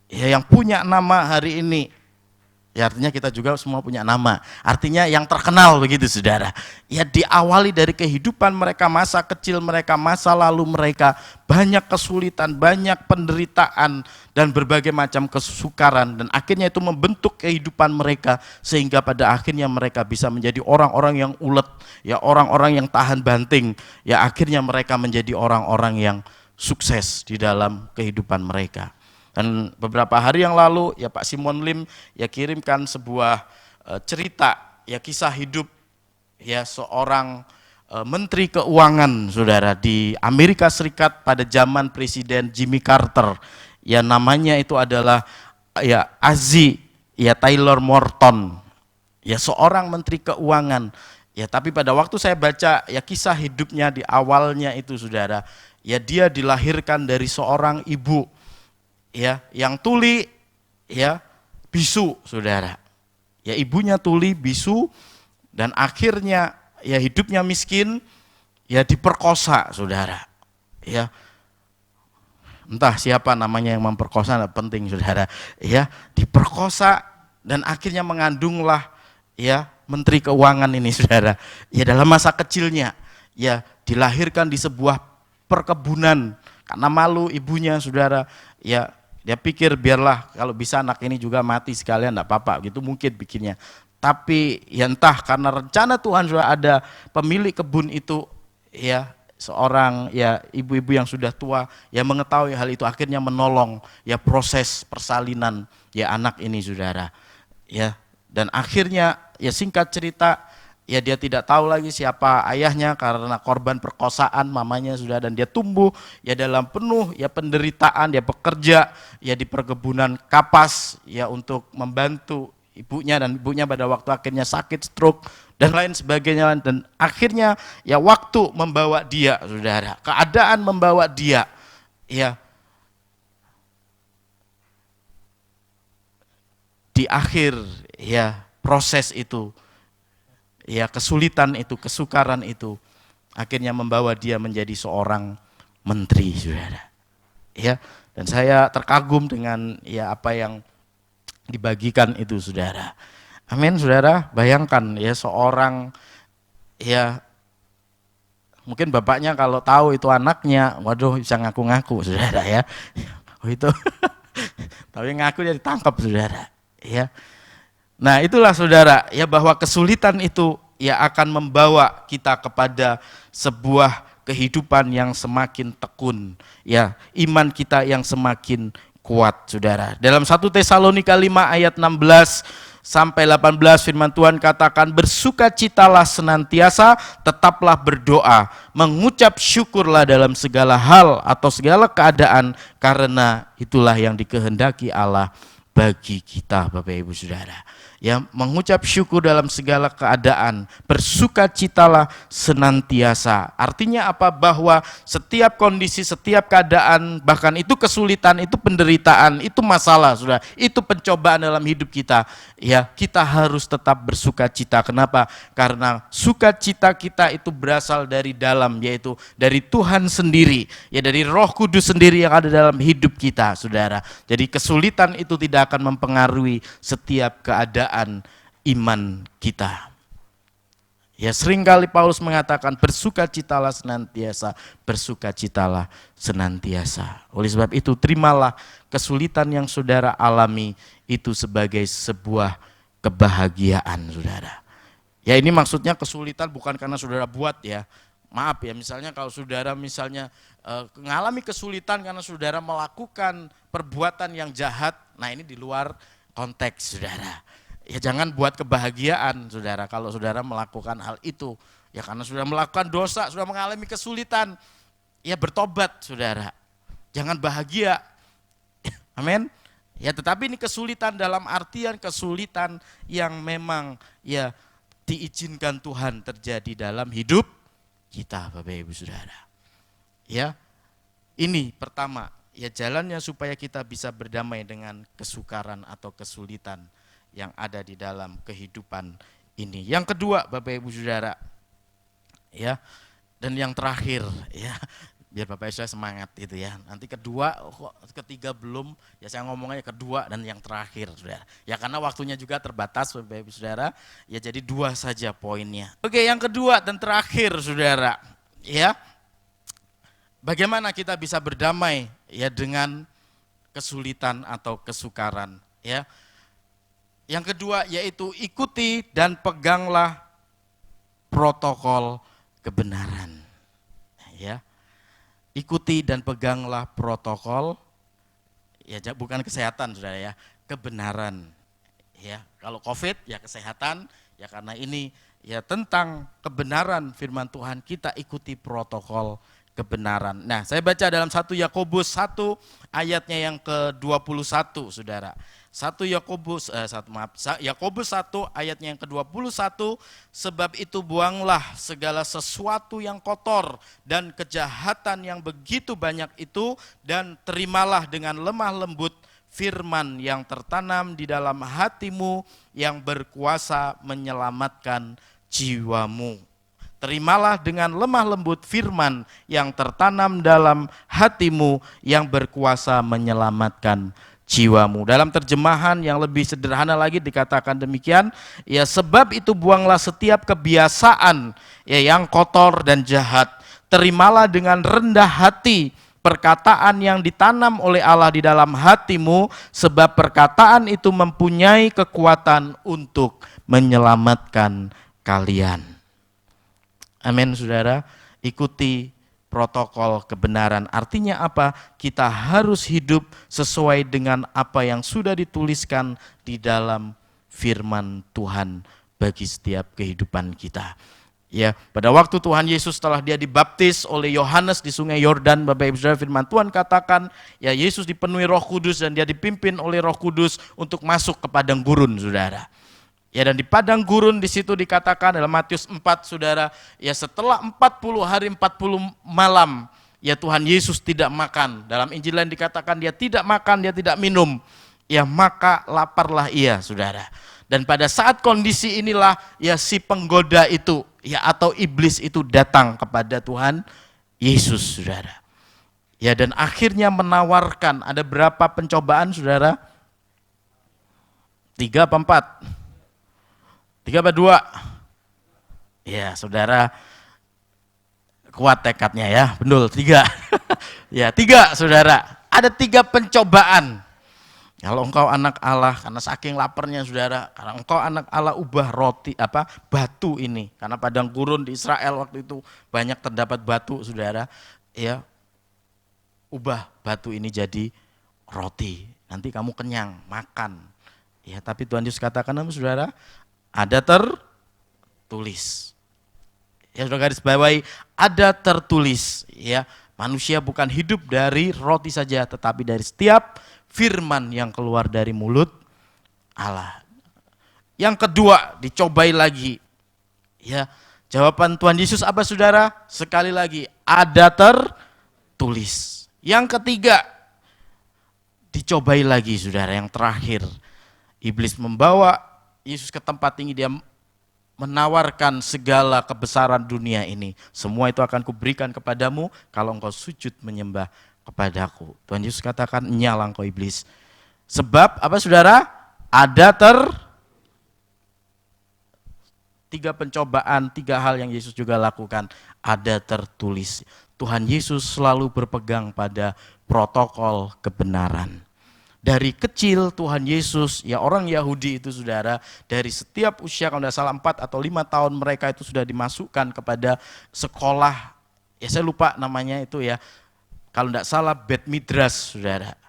Speaker 4: ya yang punya nama hari ini Ya artinya kita juga semua punya nama. Artinya yang terkenal begitu saudara. Ya diawali dari kehidupan mereka, masa kecil mereka, masa lalu mereka. Banyak kesulitan, banyak penderitaan, dan berbagai macam kesukaran. Dan akhirnya itu membentuk kehidupan mereka. Sehingga pada akhirnya mereka bisa menjadi orang-orang yang ulet. Ya orang-orang yang tahan banting. Ya akhirnya mereka menjadi orang-orang yang sukses di dalam kehidupan mereka. Dan beberapa hari yang lalu ya Pak Simon Lim ya kirimkan sebuah cerita ya kisah hidup ya seorang menteri keuangan saudara di Amerika Serikat pada zaman Presiden Jimmy Carter. Ya namanya itu adalah ya Azi ya Taylor Morton. Ya seorang menteri keuangan. Ya tapi pada waktu saya baca ya kisah hidupnya di awalnya itu saudara, ya dia dilahirkan dari seorang ibu ya yang tuli ya bisu saudara. Ya ibunya tuli bisu dan akhirnya ya hidupnya miskin ya diperkosa saudara. Ya entah siapa namanya yang memperkosa enggak penting saudara. Ya diperkosa dan akhirnya mengandunglah ya menteri keuangan ini saudara. Ya dalam masa kecilnya ya dilahirkan di sebuah perkebunan karena malu ibunya saudara. Ya dia pikir biarlah kalau bisa anak ini juga mati sekalian enggak apa-apa gitu mungkin bikinnya. Tapi ya entah karena rencana Tuhan sudah ada pemilik kebun itu ya seorang ya ibu-ibu yang sudah tua yang mengetahui hal itu akhirnya menolong ya proses persalinan ya anak ini saudara. Ya dan akhirnya ya singkat cerita ya dia tidak tahu lagi siapa ayahnya karena korban perkosaan mamanya sudah, dan dia tumbuh ya dalam penuh ya penderitaan, dia bekerja ya di perkebunan kapas ya untuk membantu ibunya, dan ibunya pada waktu akhirnya sakit stroke dan lain sebagainya, dan akhirnya ya waktu membawa dia saudara, keadaan membawa dia ya di akhir ya proses itu ya kesulitan itu, kesukaran itu akhirnya membawa dia menjadi seorang menteri saudara. Ya, dan saya terkagum dengan ya apa yang dibagikan itu saudara. Amin saudara, bayangkan ya seorang ya mungkin bapaknya kalau tahu itu anaknya, waduh bisa ngaku-ngaku saudara ya. Oh itu tapi ngaku dia ditangkap saudara. Ya. Nah itulah saudara ya bahwa kesulitan itu ya akan membawa kita kepada sebuah kehidupan yang semakin tekun ya, iman kita yang semakin kuat saudara. Dalam 1 Tesalonika 5 ayat 16 sampai 18 firman Tuhan katakan, bersukacitalah senantiasa, tetaplah berdoa, mengucap syukurlah dalam segala hal atau segala keadaan, karena itulah yang dikehendaki Allah bagi kita Bapak Ibu Saudara. Ya, mengucap syukur dalam segala keadaan, bersukacitalah senantiasa. Artinya apa? Bahwa setiap kondisi, setiap keadaan, bahkan itu kesulitan, itu penderitaan, itu masalah, Saudara, itu pencobaan dalam hidup kita. Ya, kita harus tetap bersukacita. Kenapa? Karena sukacita kita itu berasal dari dalam, yaitu dari Tuhan sendiri, ya dari Roh Kudus sendiri yang ada dalam hidup kita, Saudara. Jadi kesulitan itu tidak akan mempengaruhi setiap keadaan iman kita. Ya seringkali Paulus mengatakan bersukacitalah senantiasa, bersukacitalah senantiasa. Oleh sebab itu terimalah kesulitan yang saudara alami itu sebagai sebuah kebahagiaan saudara. Ya ini maksudnya kesulitan bukan karena saudara buat ya. Maaf ya, misalnya kalau saudara misalnya mengalami kesulitan karena saudara melakukan perbuatan yang jahat, nah ini di luar konteks saudara. Ya jangan buat kebahagiaan saudara kalau saudara melakukan hal itu. Ya karena sudah melakukan dosa, sudah mengalami kesulitan, ya bertobat saudara. Jangan bahagia. Amin. Ya tetapi ini kesulitan dalam artian kesulitan yang memang ya diizinkan Tuhan terjadi dalam hidup kita Bapak Ibu Saudara. Ya ini pertama, ya jalannya supaya kita bisa berdamai dengan kesukaran atau kesulitan yang ada di dalam kehidupan ini. Yang kedua Bapak Ibu Saudara, ya, dan yang terakhir ya, Biar Bapak Ibu semangat gitu ya. Nanti kedua, kok ketiga belum, ya saya ngomongnya kedua dan yang terakhir, saudara. Ya karena waktunya juga terbatas, Bapak Ibu saudara, ya jadi 2 saja poinnya. Oke, yang kedua dan terakhir, saudara, ya, bagaimana kita bisa berdamai ya dengan kesulitan atau kesukaran, ya. Yang kedua yaitu ikuti dan peganglah protokol kebenaran, ya. Ikuti dan peganglah protokol, ya bukan kesehatan saudara ya, kebenaran. Ya, kalau COVID ya kesehatan, ya karena ini ya tentang kebenaran firman Tuhan, kita ikuti protokol kebenaran. Nah, saya baca dalam 1 Yakobus 1 ayatnya yang ke-21 saudara. Yakobus 1 ayatnya yang ke-21, sebab itu buanglah segala sesuatu yang kotor dan kejahatan yang begitu banyak itu, dan terimalah dengan lemah lembut firman yang tertanam di dalam hatimu yang berkuasa menyelamatkan jiwamu. Terimalah dengan lemah lembut firman yang tertanam dalam hatimu yang berkuasa menyelamatkan jiwamu. Dalam terjemahan yang lebih sederhana lagi dikatakan demikian, ya sebab itu buanglah setiap kebiasaan ya yang kotor dan jahat. Terimalah dengan rendah hati perkataan yang ditanam oleh Allah di dalam hatimu, sebab perkataan itu mempunyai kekuatan untuk menyelamatkan kalian. Amin saudara, ikuti protokol kebenaran. Artinya apa? Kita harus hidup sesuai dengan apa yang sudah dituliskan di dalam firman Tuhan bagi setiap kehidupan kita. Ya, pada waktu Tuhan Yesus setelah dia dibaptis oleh Yohanes di Sungai Yordan, Bapak Ibu Saudara, firman Tuhan katakan, ya Yesus dipenuhi Roh Kudus dan dia dipimpin oleh Roh Kudus untuk masuk ke padang gurun, saudara. Ya, dan di padang gurun di situ dikatakan dalam Matius 4, saudara, ya setelah 40 hari 40 malam, ya Tuhan Yesus tidak makan. Dalam Injil lain dikatakan dia tidak makan, dia tidak minum. Ya maka laparlah ia, saudara. Dan pada saat kondisi inilah ya si penggoda itu, ya atau iblis itu datang kepada Tuhan Yesus, saudara. Ya, dan akhirnya menawarkan, ada berapa pencobaan, saudara? 3 apa 4? 3 apa 2? Ya, saudara kuat tekadnya ya, betul 3. Ya, 3 saudara. Ada 3 pencobaan. Kalau engkau anak Allah, karena saking laparnya saudara, karena engkau anak Allah, ubah batu ini. Karena padang gurun di Israel waktu itu banyak terdapat batu, saudara. Ya, ubah batu ini jadi roti. Nanti kamu kenyang, makan. Ya, tapi Tuhan Yesus katakan, saudara, ada tertulis. Ya, sudah garis bawahi, ada tertulis. Ya, manusia bukan hidup dari roti saja, tetapi dari setiap firman yang keluar dari mulut Allah. Yang kedua, dicobai lagi. Ya, jawaban Tuhan Yesus apa, saudara? Sekali lagi, ada tertulis. Yang ketiga, dicobai lagi, saudara. Yang terakhir, iblis membawa Yesus ke tempat tinggi, dia menawarkan segala kebesaran dunia ini. Semua itu akan kuberikan kepadamu kalau engkau sujud menyembah kepadaku. Tuhan Yesus katakan, nyala engkau iblis. Sebab apa, saudara? Ada 3 pencobaan, 3 hal yang Yesus juga lakukan. Ada tertulis. Tuhan Yesus selalu berpegang pada protokol kebenaran. Dari kecil Tuhan Yesus, ya orang Yahudi itu, saudara, dari setiap usia, kalau tidak salah 4 atau 5 tahun mereka itu sudah dimasukkan kepada sekolah, ya saya lupa namanya itu ya, kalau tidak salah Bet Midrash, saudara.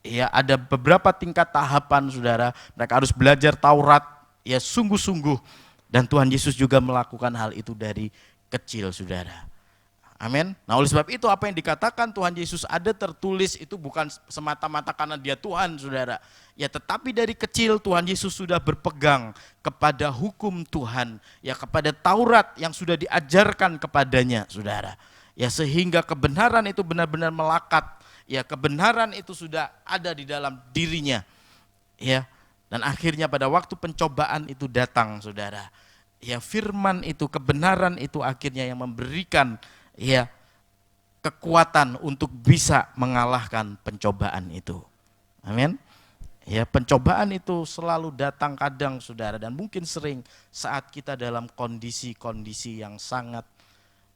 Speaker 4: Ya, ada beberapa tingkat tahapan, saudara, mereka harus belajar Taurat, ya sungguh-sungguh, dan Tuhan Yesus juga melakukan hal itu dari kecil, saudara. Amin. Nah, oleh sebab itu apa yang dikatakan Tuhan Yesus ada tertulis itu bukan semata-mata karena dia Tuhan, saudara. Ya, tetapi dari kecil Tuhan Yesus sudah berpegang kepada hukum Tuhan, ya kepada Taurat yang sudah diajarkan kepadanya, saudara. Ya, sehingga kebenaran itu benar-benar melekat. Ya, kebenaran itu sudah ada di dalam dirinya. Ya, dan akhirnya pada waktu pencobaan itu datang, saudara. Ya, firman itu, kebenaran itu akhirnya yang memberikan ya kekuatan untuk bisa mengalahkan pencobaan itu. Amin. Ya, pencobaan itu selalu datang kadang saudara, dan mungkin sering saat kita dalam kondisi-kondisi yang sangat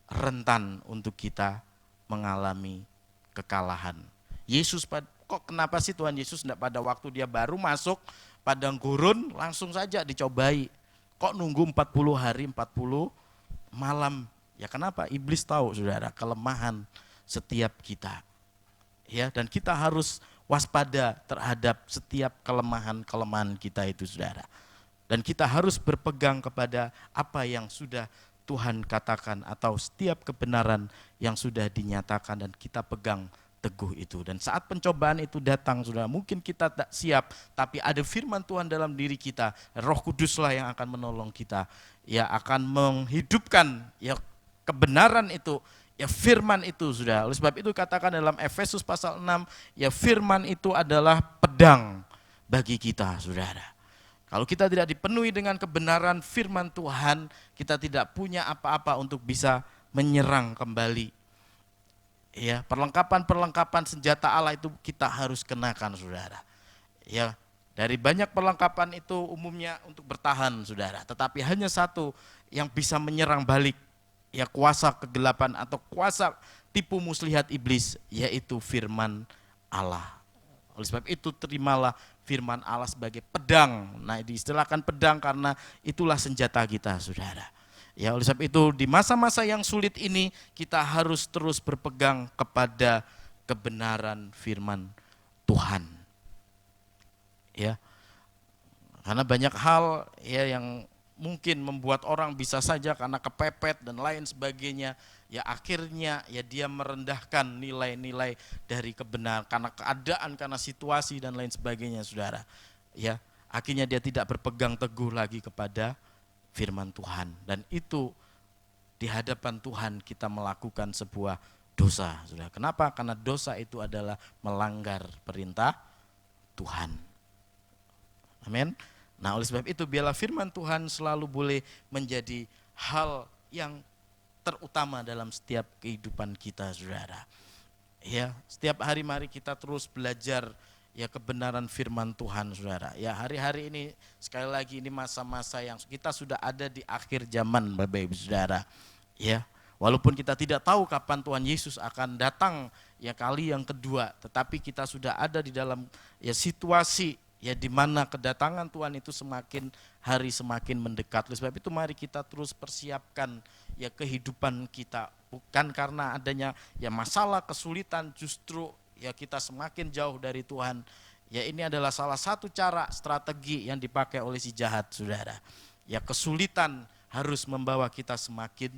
Speaker 4: rentan untuk kita mengalami kekalahan. Yesus, kok kenapa sih Tuhan Yesus tidak pada waktu dia baru masuk padang gurun langsung saja dicobai? Kok nunggu 40 hari 40 malam? Ya kenapa? Iblis tahu saudara kelemahan setiap kita. Ya, dan kita harus waspada terhadap setiap kelemahan-kelemahan kita itu saudara. Dan kita harus berpegang kepada apa yang sudah Tuhan katakan atau setiap kebenaran yang sudah dinyatakan dan kita pegang teguh itu. Dan saat pencobaan itu datang saudara, mungkin kita tak siap, tapi ada firman Tuhan dalam diri kita. Roh Kuduslah yang akan menolong kita, ya akan menghidupkan ya kebenaran itu, ya firman itu sudah. Oleh sebab itu katakan dalam Efesus pasal 6, ya firman itu adalah pedang bagi kita saudara. Kalau kita tidak dipenuhi dengan kebenaran firman Tuhan, kita tidak punya apa-apa untuk bisa menyerang kembali. Ya, perlengkapan-perlengkapan senjata Allah itu kita harus kenakan saudara. Ya, dari banyak perlengkapan itu umumnya untuk bertahan saudara, tetapi hanya satu yang bisa menyerang balik, ya kuasa kegelapan atau kuasa tipu muslihat iblis, yaitu firman Allah. Oleh sebab itu terimalah firman Allah sebagai pedang. Nah, diistilahkan pedang karena itulah senjata kita saudara. Ya, oleh sebab itu di masa-masa yang sulit ini kita harus terus berpegang kepada kebenaran firman Tuhan. Ya. Karena banyak hal ya yang mungkin membuat orang bisa saja karena kepepet dan lain sebagainya, ya akhirnya ya dia merendahkan nilai-nilai dari kebenaran karena keadaan, karena situasi dan lain sebagainya saudara. Ya, akhirnya dia tidak berpegang teguh lagi kepada firman Tuhan, dan itu di hadapan Tuhan kita melakukan sebuah dosa saudara. Kenapa? Karena dosa itu adalah melanggar perintah Tuhan. Amin. Nah, oleh sebab itu biarlah firman Tuhan selalu boleh menjadi hal yang terutama dalam setiap kehidupan kita saudara. Ya, setiap hari mari kita terus belajar ya kebenaran firman Tuhan saudara. Ya, hari-hari ini sekali lagi ini masa-masa yang kita sudah ada di akhir zaman Bapak Ibu Saudara. Ya, walaupun kita tidak tahu kapan Tuhan Yesus akan datang ya kali yang kedua, tetapi kita sudah ada di dalam ya situasi ya di mana kedatangan Tuhan itu semakin hari semakin mendekat. Oleh sebab itu mari kita terus persiapkan ya kehidupan kita, bukan karena adanya ya masalah kesulitan justru ya kita semakin jauh dari Tuhan. Ya, ini adalah salah satu cara strategi yang dipakai oleh si jahat saudara. Ya, kesulitan harus membawa kita semakin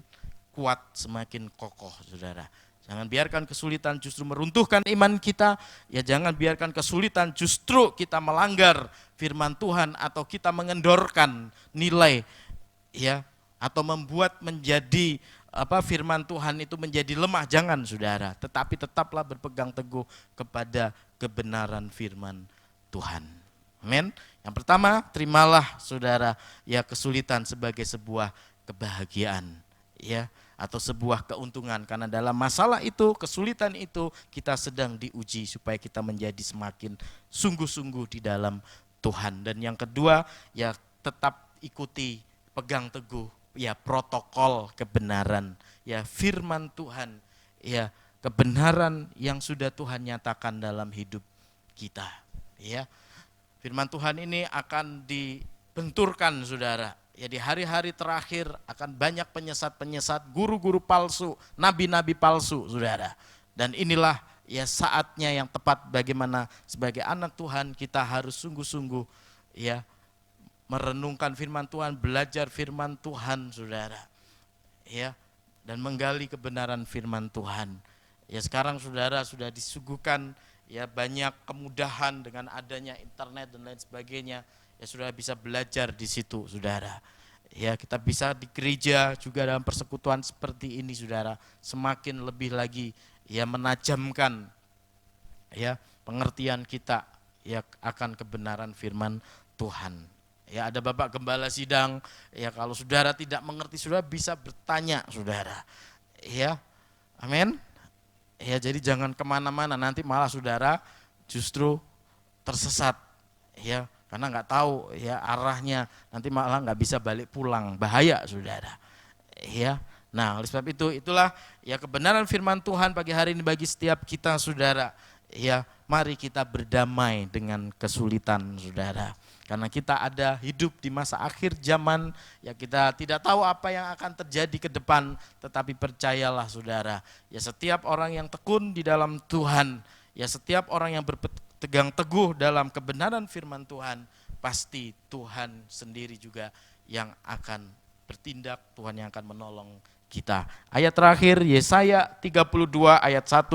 Speaker 4: kuat, semakin kokoh saudara. Jangan biarkan kesulitan justru meruntuhkan iman kita. Ya, jangan biarkan kesulitan justru kita melanggar firman Tuhan atau kita mengendorkan nilai ya atau membuat menjadi firman Tuhan itu menjadi lemah. Jangan saudara, tetapi tetaplah berpegang teguh kepada kebenaran firman Tuhan. Amin. Yang pertama, terimalah saudara ya kesulitan sebagai sebuah kebahagiaan ya atau sebuah keuntungan, karena dalam masalah itu, kesulitan itu kita sedang diuji supaya kita menjadi semakin sungguh-sungguh di dalam Tuhan. Dan yang kedua, ya tetap ikuti, pegang teguh ya protokol kebenaran, ya firman Tuhan, ya kebenaran yang sudah Tuhan nyatakan dalam hidup kita. Ya, firman Tuhan ini akan dibenturkan saudara. Ya, di hari-hari terakhir akan banyak penyesat-penyesat, guru-guru palsu, nabi-nabi palsu saudara. Dan inilah ya saatnya yang tepat bagaimana sebagai anak Tuhan kita harus sungguh-sungguh ya merenungkan firman Tuhan, belajar firman Tuhan saudara, ya, dan menggali kebenaran firman Tuhan. Ya, sekarang saudara sudah disuguhkan ya banyak kemudahan dengan adanya internet dan lain sebagainya. Ya, saudara bisa belajar di situ saudara. Ya, kita bisa di gereja juga dalam persekutuan seperti ini saudara, semakin lebih lagi ya menajamkan ya pengertian kita ya akan kebenaran firman Tuhan. Ya, ada Bapak Gembala Sidang, ya kalau saudara tidak mengerti saudara bisa bertanya saudara. Ya, amin. Ya, jadi jangan kemana-mana, nanti malah saudara justru tersesat, ya, karena nggak tahu ya arahnya, nanti malah nggak bisa balik pulang, bahaya saudara. Ya, nah oleh sebab itu, itulah ya kebenaran firman Tuhan pagi hari ini bagi setiap kita saudara. Ya, mari kita berdamai dengan kesulitan saudara. Karena kita ada hidup di masa akhir zaman, ya kita tidak tahu apa yang akan terjadi ke depan, tetapi percayalah saudara, ya setiap orang yang tekun di dalam Tuhan, ya setiap orang yang berpegang teguh dalam kebenaran firman Tuhan, pasti Tuhan sendiri juga yang akan bertindak, Tuhan yang akan menolong kita. Ayat terakhir Yesaya 32 ayat 1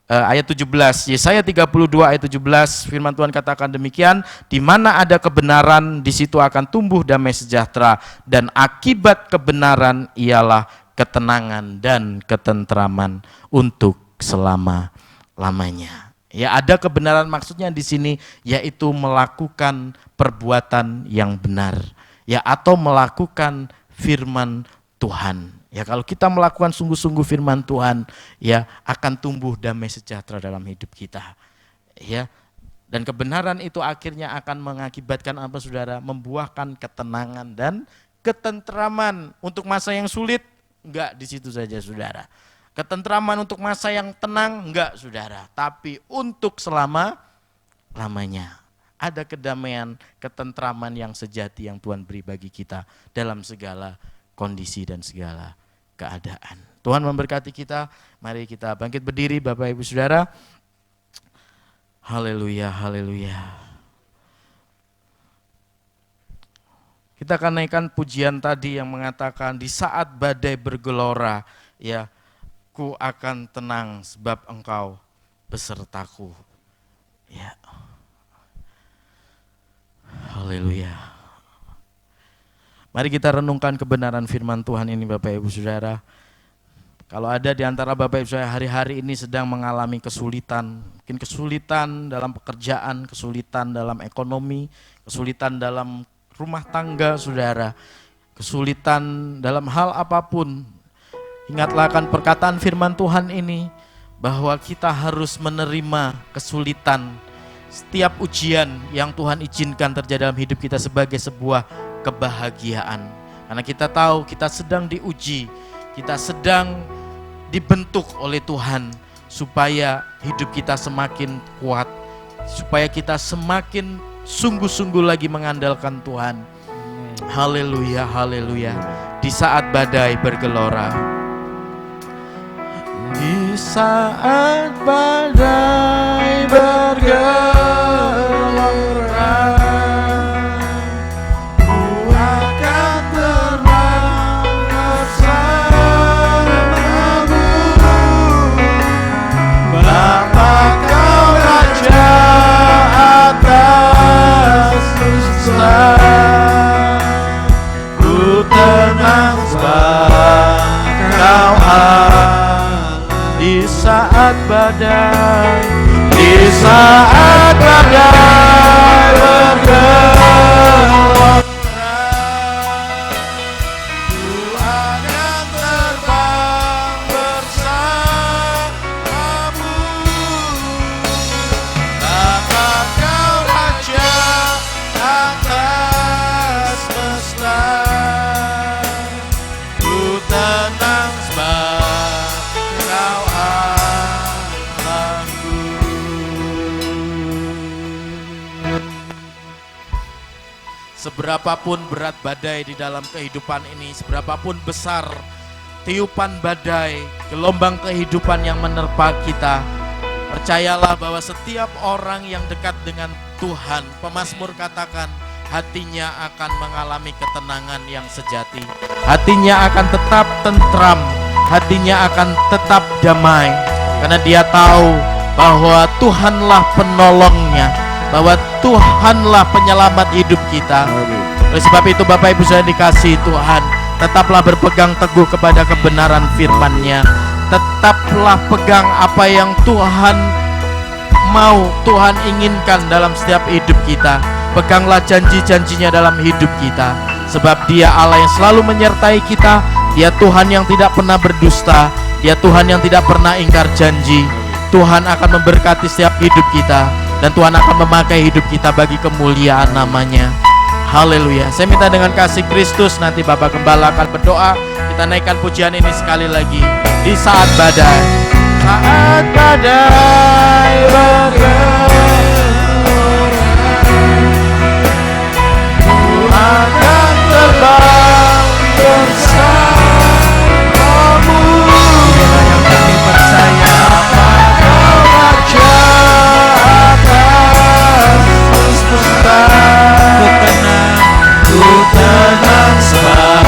Speaker 4: ayat 17. Yesaya 32 ayat 17, firman Tuhan katakan demikian, di mana ada kebenaran, di situ akan tumbuh damai sejahtera, dan akibat kebenaran ialah ketenangan dan ketentraman untuk selama-lamanya. Ya, ada kebenaran maksudnya di sini yaitu melakukan perbuatan yang benar, ya, atau melakukan firman Tuhan. Ya, kalau kita melakukan sungguh-sungguh firman Tuhan, ya akan tumbuh damai sejahtera dalam hidup kita. Ya, dan kebenaran itu akhirnya akan mengakibatkan apa saudara? Membuahkan ketenangan dan ketentraman untuk masa yang sulit. Enggak di situ saja saudara. Ketentraman untuk masa yang tenang, enggak saudara. Tapi untuk selama-lamanya. Ada kedamaian, ketentraman yang sejati yang Tuhan beri bagi kita dalam segala kondisi dan segala keadaan. Tuhan memberkati kita. Mari kita bangkit berdiri Bapak Ibu Saudara. Haleluya, haleluya. Kita akan naikkan pujian tadi yang mengatakan di saat badai bergelora, ya, ku akan tenang sebab Engkau besertaku. Ya. Haleluya. Mari kita renungkan kebenaran firman Tuhan ini Bapak Ibu Saudara. Kalau ada di antara Bapak Ibu Saudara hari-hari ini sedang mengalami kesulitan, mungkin kesulitan dalam pekerjaan, kesulitan dalam ekonomi, kesulitan dalam rumah tangga saudara, kesulitan dalam hal apapun, ingatlah akan perkataan firman Tuhan ini, bahwa kita harus menerima kesulitan, setiap ujian yang Tuhan izinkan terjadi dalam hidup kita sebagai sebuah kebahagiaan. Karena kita tahu kita sedang diuji, kita sedang dibentuk oleh Tuhan supaya hidup kita semakin kuat, supaya kita semakin sungguh-sungguh lagi mengandalkan Tuhan. Haleluya, haleluya. Di saat badai bergelora, di saat badai bergelora, ku tenang sebab Kau Allah. Di saat badai, di saat badai bergelora, ku akan terbang bersamamu. Dapat Kau Raja atas semesta, ku tenang sebab Kau Allahku. Seberapapun berat badai di dalam kehidupan ini, seberapapun besar tiupan badai, gelombang kehidupan yang menerpa kita, percayalah bahwa setiap orang yang dekat dengan Tuhan, pemazmur katakan, hatinya akan mengalami ketenangan yang sejati. Hatinya akan tetap tentram, hatinya akan tetap damai. Karena dia tahu bahwa Tuhanlah penolongnya, bahwa Tuhanlah penyelamat hidup kita. Oleh sebab itu Bapak Ibu saya dikasihi Tuhan, tetaplah berpegang teguh kepada kebenaran firman-Nya. Tetaplah pegang apa yang Tuhan mau, Tuhan inginkan dalam setiap hidup kita. Peganglah janji-janjinya dalam hidup kita, sebab Dia Allah yang selalu menyertai kita. Dia Tuhan yang tidak pernah berdusta. Dia Tuhan yang tidak pernah ingkar janji. Tuhan akan memberkati setiap hidup kita, dan Tuhan akan memakai hidup kita bagi kemuliaan namanya. Haleluya. Saya minta dengan kasih Kristus, nanti Bapak Gembala akan berdoa. Kita naikkan pujian ini sekali lagi. Di saat badai, saat badai akan terbang bersamamu.
Speaker 3: Yang kami percaya
Speaker 4: Raja atas semesta, ku tenang sebab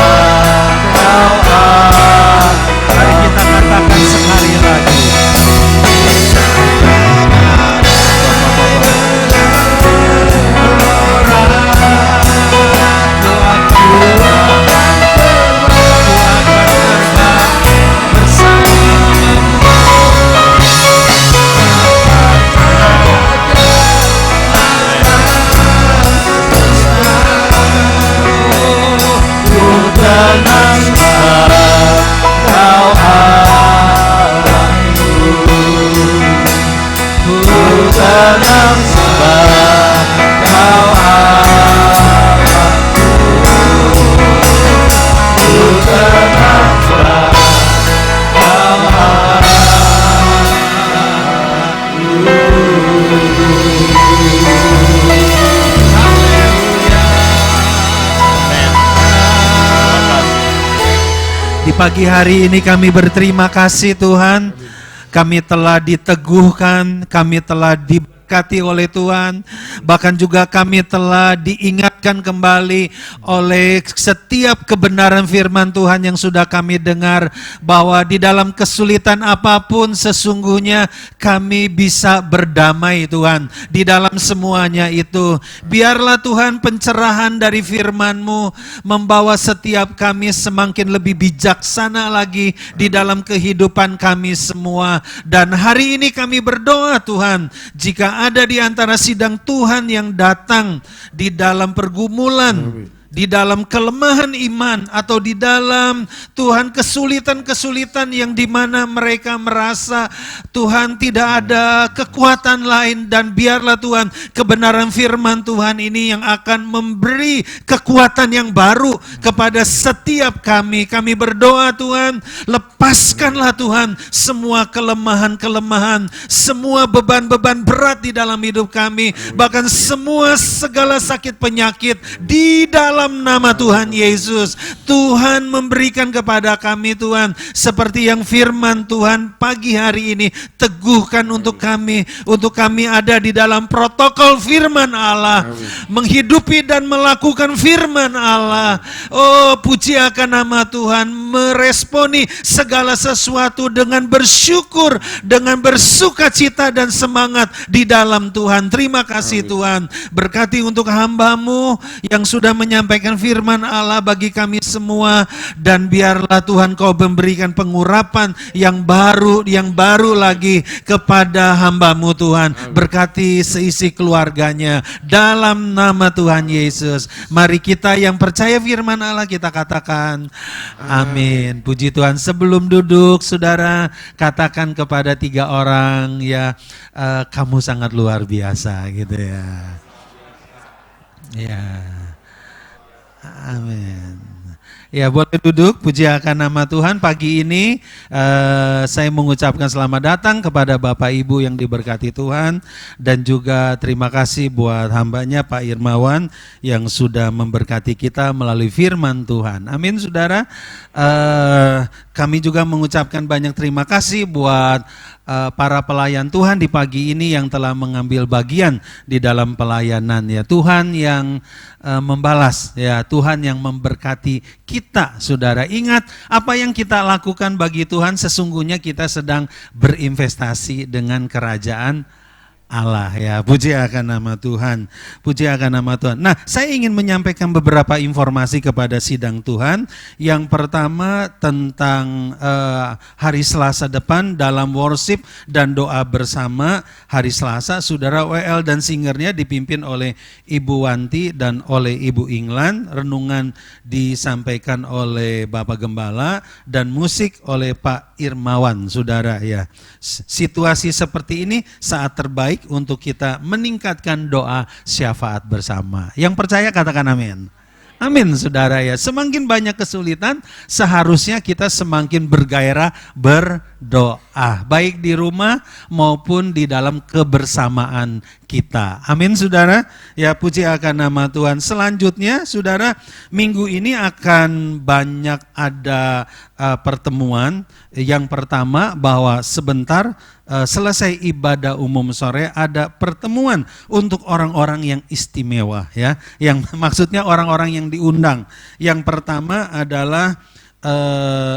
Speaker 4: Kau Allah.
Speaker 3: Mari kita katakan sekali lagi.
Speaker 4: tenang sebab Kau Allahku. Ku tenang sebab Kau Allahku. Ku tenang sebab Kau Allahku.
Speaker 3: Di pagi hari ini kami berterima kasih Tuhan, kami telah diteguhkan, kami telah diberkati oleh Tuhan, bahkan juga kami telah diingatkan kembali oleh setiap kebenaran firman Tuhan yang sudah kami dengar, bahwa di dalam kesulitan apapun sesungguhnya kami bisa berdamai Tuhan, di dalam semuanya itu. Biarlah Tuhan pencerahan dari firman-Mu membawa setiap kami semakin lebih bijaksana lagi di dalam kehidupan kami semua. Dan hari ini kami berdoa Tuhan, jika ada di antara sidang Tuhan yang datang di dalam pergumulan, di dalam kelemahan iman, atau di dalam Tuhan kesulitan-kesulitan yang dimana mereka merasa Tuhan tidak ada kekuatan lain, dan biarlah Tuhan kebenaran firman Tuhan ini yang akan memberi kekuatan yang baru kepada setiap kami. Kami berdoa Tuhan, lepaskanlah Tuhan semua kelemahan-kelemahan, semua beban-beban berat di dalam hidup kami, bahkan semua segala sakit penyakit di dalam nama Tuhan Yesus. Tuhan memberikan kepada kami Tuhan, seperti yang firman Tuhan pagi hari ini teguhkan untuk kami ada di dalam protokol firman Allah, menghidupi dan melakukan firman Allah. Oh, puji akan nama Tuhan, meresponi segala sesuatu dengan bersyukur, dengan bersukacita dan semangat di dalam Tuhan. Terima kasih Tuhan, berkati untuk hamba-Mu yang sudah menyampaikan firman Allah bagi kami semua, dan biarlah Tuhan Kau memberikan pengurapan yang baru lagi kepada hamba-Mu Tuhan. Berkati seisi keluarganya dalam nama Tuhan Yesus. Mari kita yang percaya firman Allah kita katakan amin. Puji Tuhan. Sebelum duduk saudara, katakan kepada 3 orang ya, kamu sangat luar biasa gitu ya. Ya. Amin. Ya, boleh duduk. Puji akan nama Tuhan. Pagi ini saya mengucapkan selamat datang kepada Bapak Ibu yang diberkati Tuhan, dan juga terima kasih buat hambanya Pak Irmawan yang sudah memberkati kita melalui firman Tuhan. Amin saudara. Kami juga mengucapkan banyak terima kasih buat para pelayan Tuhan di pagi ini yang telah mengambil bagian di dalam pelayanan ya. Tuhan yang membalas ya, Tuhan yang memberkati kita saudara. Ingat apa yang kita lakukan bagi Tuhan, sesungguhnya kita sedang berinvestasi dengan kerajaan Allah ya. Puji akan nama Tuhan. Puji akan nama Tuhan. Nah, saya ingin menyampaikan beberapa informasi kepada sidang Tuhan. Yang pertama tentang hari Selasa depan dalam worship dan doa bersama hari Selasa, Saudara WL dan singernya dipimpin oleh Ibu Wanti dan oleh Ibu Inglan. Renungan disampaikan oleh Bapak Gembala dan musik oleh Pak Irmawan, Saudara ya. Situasi seperti ini saat terbaik untuk kita meningkatkan doa syafaat bersama. Yang percaya katakan amin. Amin, Saudara ya. Semakin banyak kesulitan, seharusnya kita semakin bergairah berdoa, baik di rumah maupun di dalam kebersamaan kita. Amin, Saudara. Ya, puji akan nama Tuhan. Selanjutnya, Saudara, minggu ini akan banyak ada pertemuan. Yang pertama bahwa sebentar selesai ibadah umum sore ada pertemuan untuk orang-orang yang istimewa ya. Yang maksudnya orang-orang yang diundang. Yang pertama adalah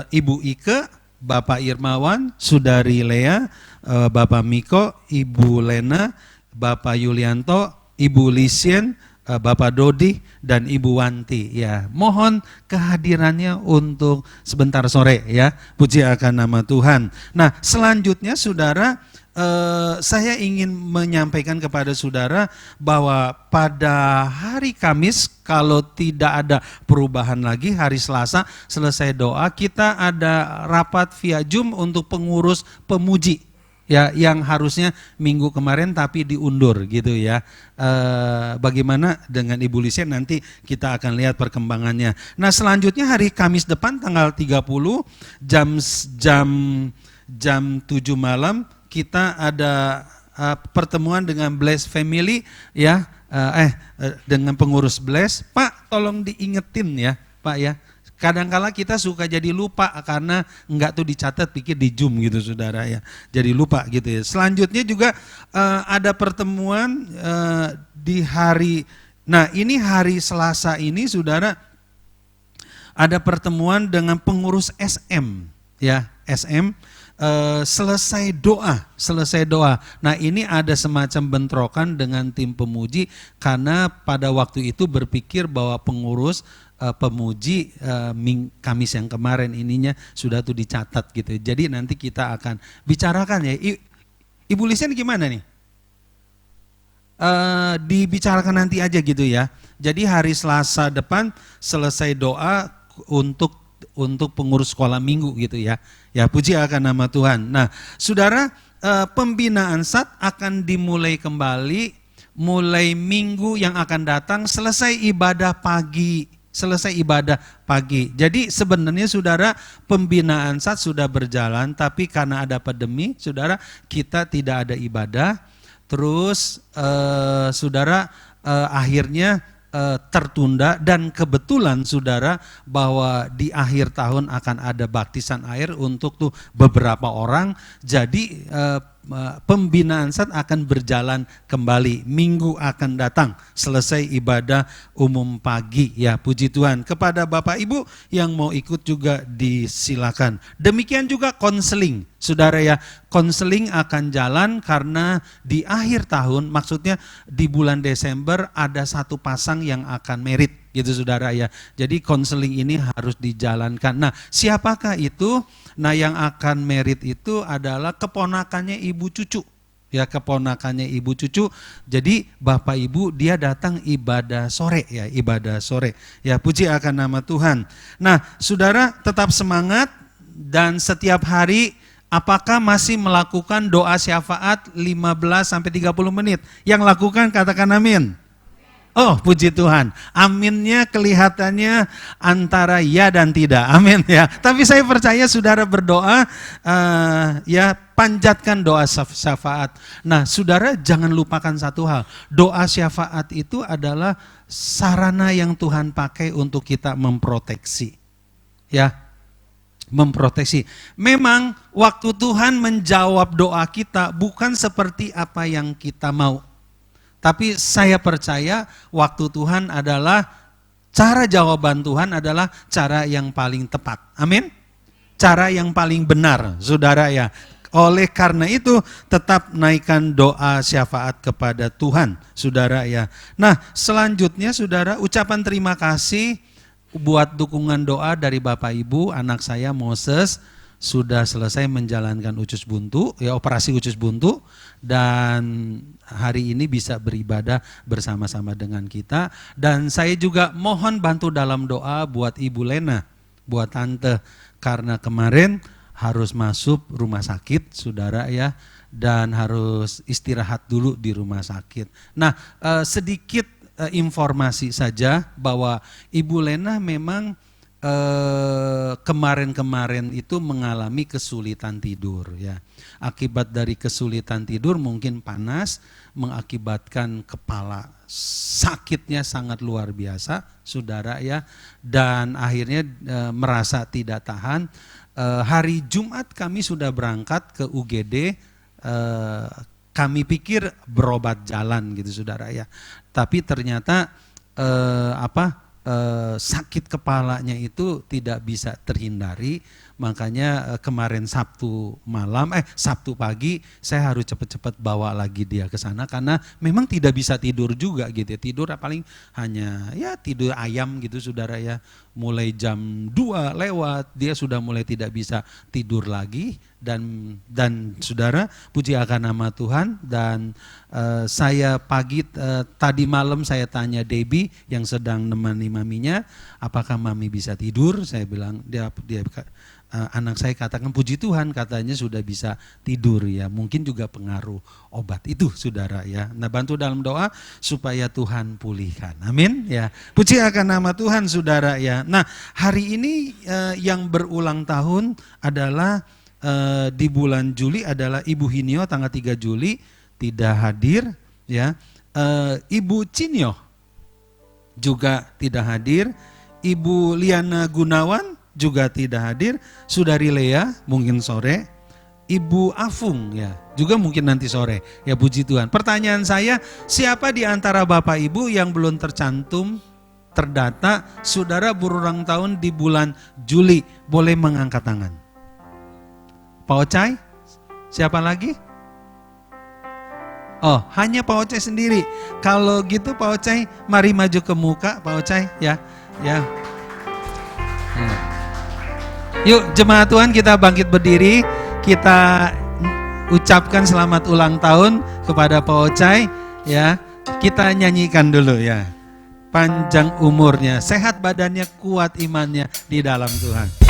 Speaker 3: Ibu Ike, Bapak Irmawan, Saudari Lea, Bapak Miko, Ibu Lena, Bapak Yulianto, Ibu Lisien, Bapak Dodi dan Ibu Wanti ya. Mohon kehadirannya untuk sebentar sore ya. Puji akan nama Tuhan. Nah, selanjutnya Saudara, saya ingin menyampaikan kepada Saudara bahwa pada hari Kamis kalau tidak ada perubahan lagi, hari Selasa selesai doa kita ada rapat via Zoom untuk pengurus pemuji. Ya, yang harusnya minggu kemarin tapi diundur gitu ya. Bagaimana dengan Ibu Lisien nanti kita akan lihat perkembangannya. Nah, selanjutnya hari Kamis depan tanggal 30 jam 7 malam kita ada pertemuan dengan Bless Family ya. Dengan pengurus Bless. Pak, tolong diingetin ya, Pak ya. Kadang-kala kita suka jadi lupa karena enggak tuh dicatat, pikir di Zoom gitu Saudara ya. Jadi lupa gitu ya. Selanjutnya juga ada pertemuan di hari, nah ini hari Selasa ini Saudara ada pertemuan dengan pengurus SM ya, SM. Selesai doa. Nah, ini ada semacam bentrokan dengan tim pemuji karena pada waktu itu berpikir bahwa pengurus pemuji Kamis yang kemarin ininya sudah tuh dicatat gitu. Jadi nanti kita akan bicarakan ya. Ibu Lisian gimana nih? Dibicarakan nanti aja gitu ya. Jadi hari Selasa depan selesai doa untuk pengurus sekolah minggu gitu ya. Ya, puji akan nama Tuhan. Nah, Saudara, pembinaan SAT akan dimulai kembali mulai minggu yang akan datang selesai ibadah pagi. Jadi sebenarnya Saudara, pembinaan SAT sudah berjalan, tapi karena ada pandemi, Saudara, kita tidak ada ibadah. Terus Saudara, akhirnya tertunda dan kebetulan Saudara bahwa di akhir tahun akan ada baptisan air untuk tuh beberapa orang. Jadi pembinaan SAT akan berjalan kembali minggu akan datang selesai ibadah umum pagi ya. Puji Tuhan. Kepada Bapak Ibu yang mau ikut juga disilakan. Demikian juga konseling Saudara ya. Konseling akan jalan karena di akhir tahun, maksudnya di bulan Desember ada satu pasang yang akan merit gitu Saudara ya. Jadi konseling ini harus dijalankan. Nah, siapakah itu? Nah, yang akan merit itu adalah keponakannya Ibu Cucu. Ya, keponakannya Ibu Cucu. Jadi Bapak Ibu dia datang ibadah sore ya, ibadah sore. Ya, puji akan nama Tuhan. Nah, Saudara tetap semangat dan setiap hari apakah masih melakukan doa syafaat 15 sampai 30 menit? Yang lakukan katakan amin. Oh, puji Tuhan. Aminnya kelihatannya antara ya dan tidak. Amin ya. Tapi saya percaya Saudara berdoa, ya panjatkan doa syafaat. Nah, Saudara jangan lupakan satu hal. Doa syafaat itu adalah sarana yang Tuhan pakai untuk kita memproteksi. Ya, memproteksi. Memang waktu Tuhan menjawab doa kita bukan seperti apa yang kita mau. Tapi saya percaya waktu Tuhan adalah, cara jawaban Tuhan adalah cara yang paling tepat. Amin. Cara yang paling benar, Saudara ya. Oleh karena itu tetap naikkan doa syafaat kepada Tuhan, saudara ya. Nah selanjutnya saudara, ucapan terima kasih buat dukungan doa dari Bapak Ibu. Anak saya Moses sudah selesai menjalankan ucus buntu, ya operasi ucus buntu, dan hari ini bisa beribadah bersama-sama dengan kita. Dan saya juga mohon bantu dalam doa buat Ibu Lena, buat Tante, karena kemarin harus masuk rumah sakit, saudara ya, dan harus istirahat dulu di rumah sakit. Nah, sedikit informasi saja bahwa Ibu Lena memang kemarin-kemarin itu mengalami kesulitan tidur ya. Akibat dari kesulitan tidur mungkin panas, mengakibatkan kepala sakitnya sangat luar biasa, saudara ya, dan akhirnya merasa tidak tahan. Hari Jumat kami sudah berangkat ke UGD, kami pikir berobat jalan gitu saudara ya, tapi ternyata sakit kepalanya itu tidak bisa terhindari. Makanya kemarin Sabtu pagi saya harus cepat-cepat bawa lagi dia ke sana karena memang tidak bisa tidur juga gitu ya. Tidur paling hanya ya tidur ayam gitu saudara ya. Mulai jam 2 lewat dia sudah mulai tidak bisa tidur lagi, dan saudara, puji akan nama Tuhan. Dan saya pagi tadi malam saya tanya Debbie yang sedang nemani maminya, apakah mami bisa tidur? Saya bilang dia anak saya katakan puji Tuhan katanya sudah bisa tidur ya. Mungkin juga pengaruh obat itu saudara ya. Nah bantu dalam doa supaya Tuhan pulihkan. Amin ya. Puji akan nama Tuhan saudara ya. Nah hari ini yang berulang tahun adalah di bulan Juli adalah Ibu Hinyo, tanggal 3 Juli tidak hadir ya. Ibu Cinyo juga tidak hadir. Ibu Liana Gunawan juga tidak hadir. Saudari Lea mungkin sore. Ibu Afung ya juga mungkin nanti sore. Ya puji Tuhan. Pertanyaan saya, siapa di antara Bapak Ibu yang belum tercantum terdata saudara berulang tahun di bulan Juli? Boleh mengangkat tangan. Pak Ocai? Siapa lagi? Oh, hanya Pak Ocai sendiri. Kalau gitu Pak Ocai mari maju ke muka Pak Ocai ya. Ya. Yuk jemaat Tuhan, kita bangkit berdiri, kita ucapkan selamat ulang tahun kepada Pak Ocai ya. Kita nyanyikan dulu ya. Panjang umurnya, sehat badannya, kuat imannya di dalam Tuhan.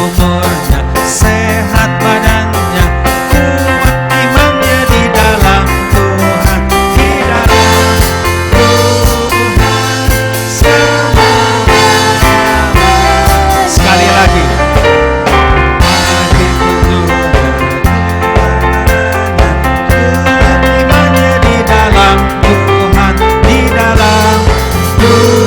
Speaker 3: Umurnya, sehat badannya, kuat imannya di dalam Tuhan, di dalam Tuhan selamanya. Sekali lagi. Kuat imannya di dalam Tuhan, di dalam Tuhan.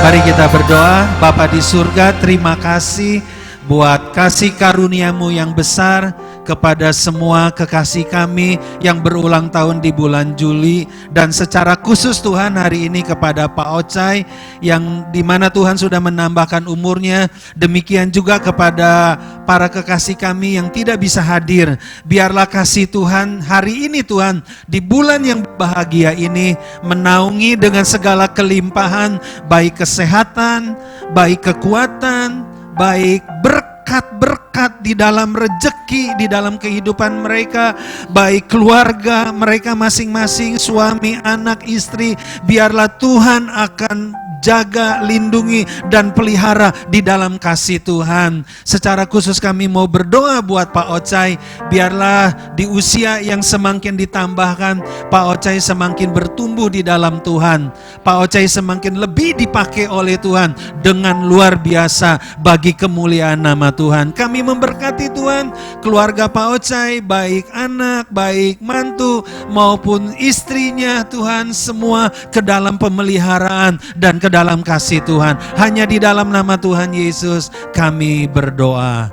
Speaker 3: Mari kita berdoa. Bapa di surga, terima kasih buat kasih karunia-Mu yang besar kepada semua kekasih kami yang berulang tahun di bulan Juli, dan secara khusus Tuhan hari ini kepada Pak Ocai yang dimana Tuhan sudah menambahkan umurnya. Demikian juga kepada para kekasih kami yang tidak bisa hadir. Biarlah kasih Tuhan hari ini Tuhan di bulan yang bahagia ini menaungi dengan segala kelimpahan, baik kesehatan, baik kekuatan, baik berkat-berkat di dalam rejeki, di dalam kehidupan mereka, baik keluarga mereka masing-masing, suami, anak, istri. Biarlah Tuhan akan jaga, lindungi, dan pelihara di dalam kasih Tuhan. Secara khusus kami mau berdoa buat Pak Ocai, biarlah di usia yang semakin ditambahkan, Pak Ocai semakin bertumbuh di dalam Tuhan. Pak Ocai semakin lebih dipakai oleh Tuhan dengan luar biasa bagi kemuliaan nama Tuhan. Kami memberkati Tuhan, keluarga Pak Ocai, baik anak, baik mantu, maupun istrinya Tuhan, semua ke dalam pemeliharaan dan ke dalam kasih Tuhan. Hanya di dalam nama Tuhan Yesus kami berdoa.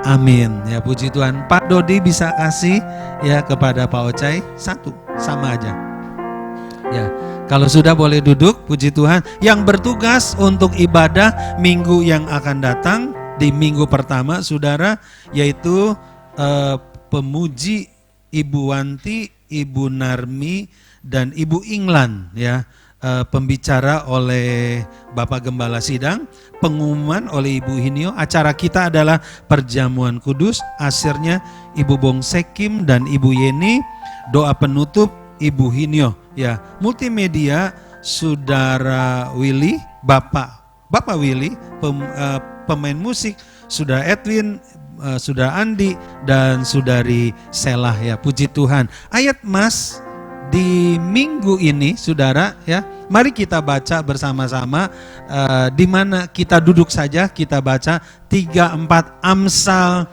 Speaker 3: Amin. Ya, puji Tuhan. Pak Dodi bisa kasih ya kepada Pak Ocai satu, sama aja. Ya, kalau sudah boleh duduk, puji Tuhan. Yang bertugas untuk ibadah minggu yang akan datang di minggu pertama, saudara, yaitu pemuji Ibu Wanti, Ibu Narmi, dan Ibu Inglan, ya. Pembicara oleh Bapak Gembala Sidang, pengumuman oleh Ibu Hinio. Acara kita adalah perjamuan kudus, asirnya Ibu Bongsekim dan Ibu Yeni, doa penutup Ibu Hinio. Ya, multimedia Saudara Willy, Bapak Willy, pemain musik Saudara Edwin, Saudara Andi, dan Saudari Selah. Ya, puji Tuhan. Ayat Mas di minggu ini, saudara, ya, mari kita baca bersama-sama, di mana kita duduk saja, kita baca 34 Amsal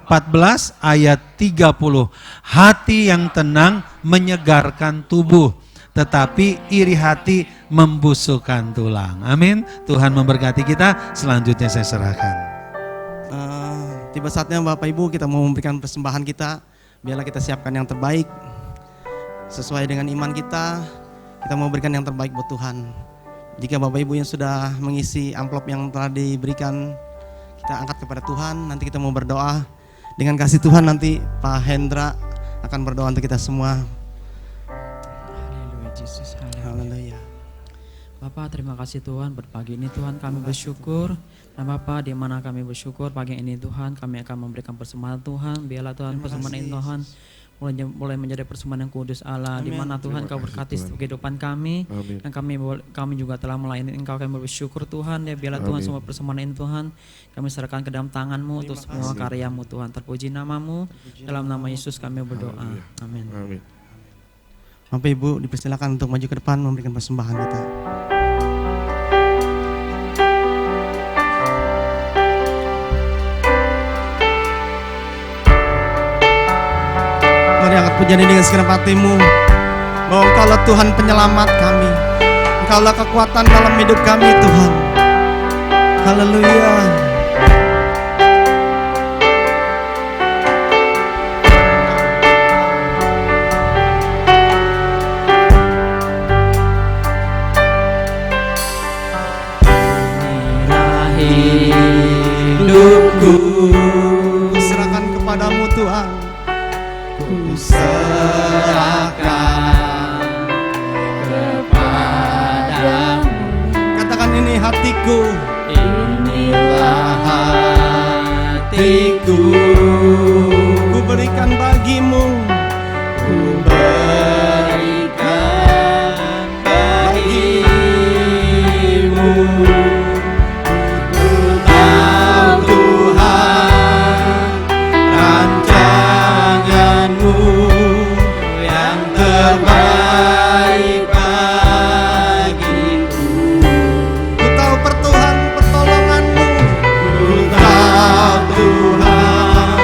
Speaker 3: 14 ayat 30. Hati yang tenang menyegarkan tubuh, tetapi iri hati membusukkan tulang. Amin. Tuhan memberkati kita. Selanjutnya saya serahkan.
Speaker 1: Tiba saatnya Bapak Ibu kita mau memberikan persembahan kita. Biarlah kita siapkan yang terbaik sesuai dengan iman kita mau berikan yang terbaik buat Tuhan. Jika Bapak Ibu yang sudah mengisi amplop yang telah diberikan, kita angkat kepada Tuhan. Nanti kita mau berdoa. Dengan kasih Tuhan nanti Pak Hendra akan berdoa untuk kita semua.
Speaker 5: Haleluya Yesus,
Speaker 1: Haleluya.
Speaker 5: Bapak, terima kasih Tuhan, buat pagi ini Tuhan kami bersyukur. Dan Bapak, di mana kami bersyukur pagi ini Tuhan, kami akan memberikan persembahan Tuhan. Biarlah Tuhan persembahan ini Tuhan mulai menjadi persembahan yang kudus Allah, di mana Tuhan Kau berkati kehidupan kami. Amin. Dan kami juga telah melayani Engkau, kami bersyukur Tuhan. Ya, biarlah Tuhan semua persembahan ini Tuhan kami serahkan ke dalam tangan-Mu untuk semua karya-Mu Tuhan. Terpuji nama-Mu, dalam nama Yesus kami berdoa. Amin.
Speaker 1: Bapak Ibu dipersilakan untuk maju ke depan memberikan persembahan kita. Mari angkat pujian ini dengan segenap hatimu, bahwa Engkaulah Tuhan penyelamat kami, Engkaulah kekuatan dalam hidup kami Tuhan. Haleluya. Hidupku serahkan kepadamu Tuhan. Serahkan kepadamu. Katakan ini hatiku. Inilah hatiku. Ku berikan bagimu. Ku berikan bagimu. Ku tahu Tuhan rancanganmu yang terbaik bagiku. Ku tahu Tuhan pertolonganmu. Ku tahu Tuhan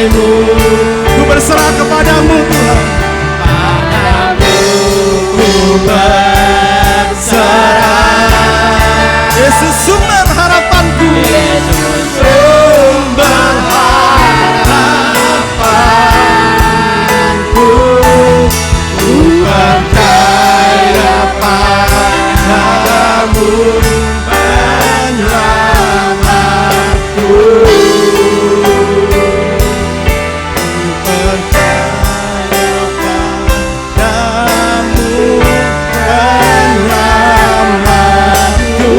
Speaker 2: menyertai-Mu. Ku berserah kepadamu Tuhan. Padamu ku berserah. Yesus sumber harapanku. Yesus sumber harapanku. Ku percaya padamu penyelamatku. Ku percaya padamu penyelamatku.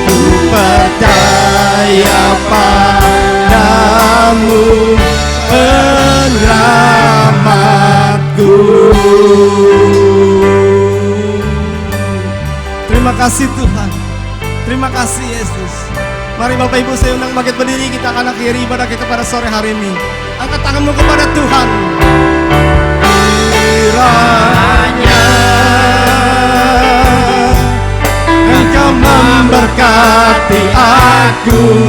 Speaker 2: Ku percaya padamu penyelamatku. Terima kasih Tuhan. Terima kasih Yesus. Mari Bapak Ibu saya undang bangkit berdiri, kita akan akhiri ibadah kita pada sore hari ini. Angkat tanganmu kepada Tuhan. Kiranya Engkau memberkati aku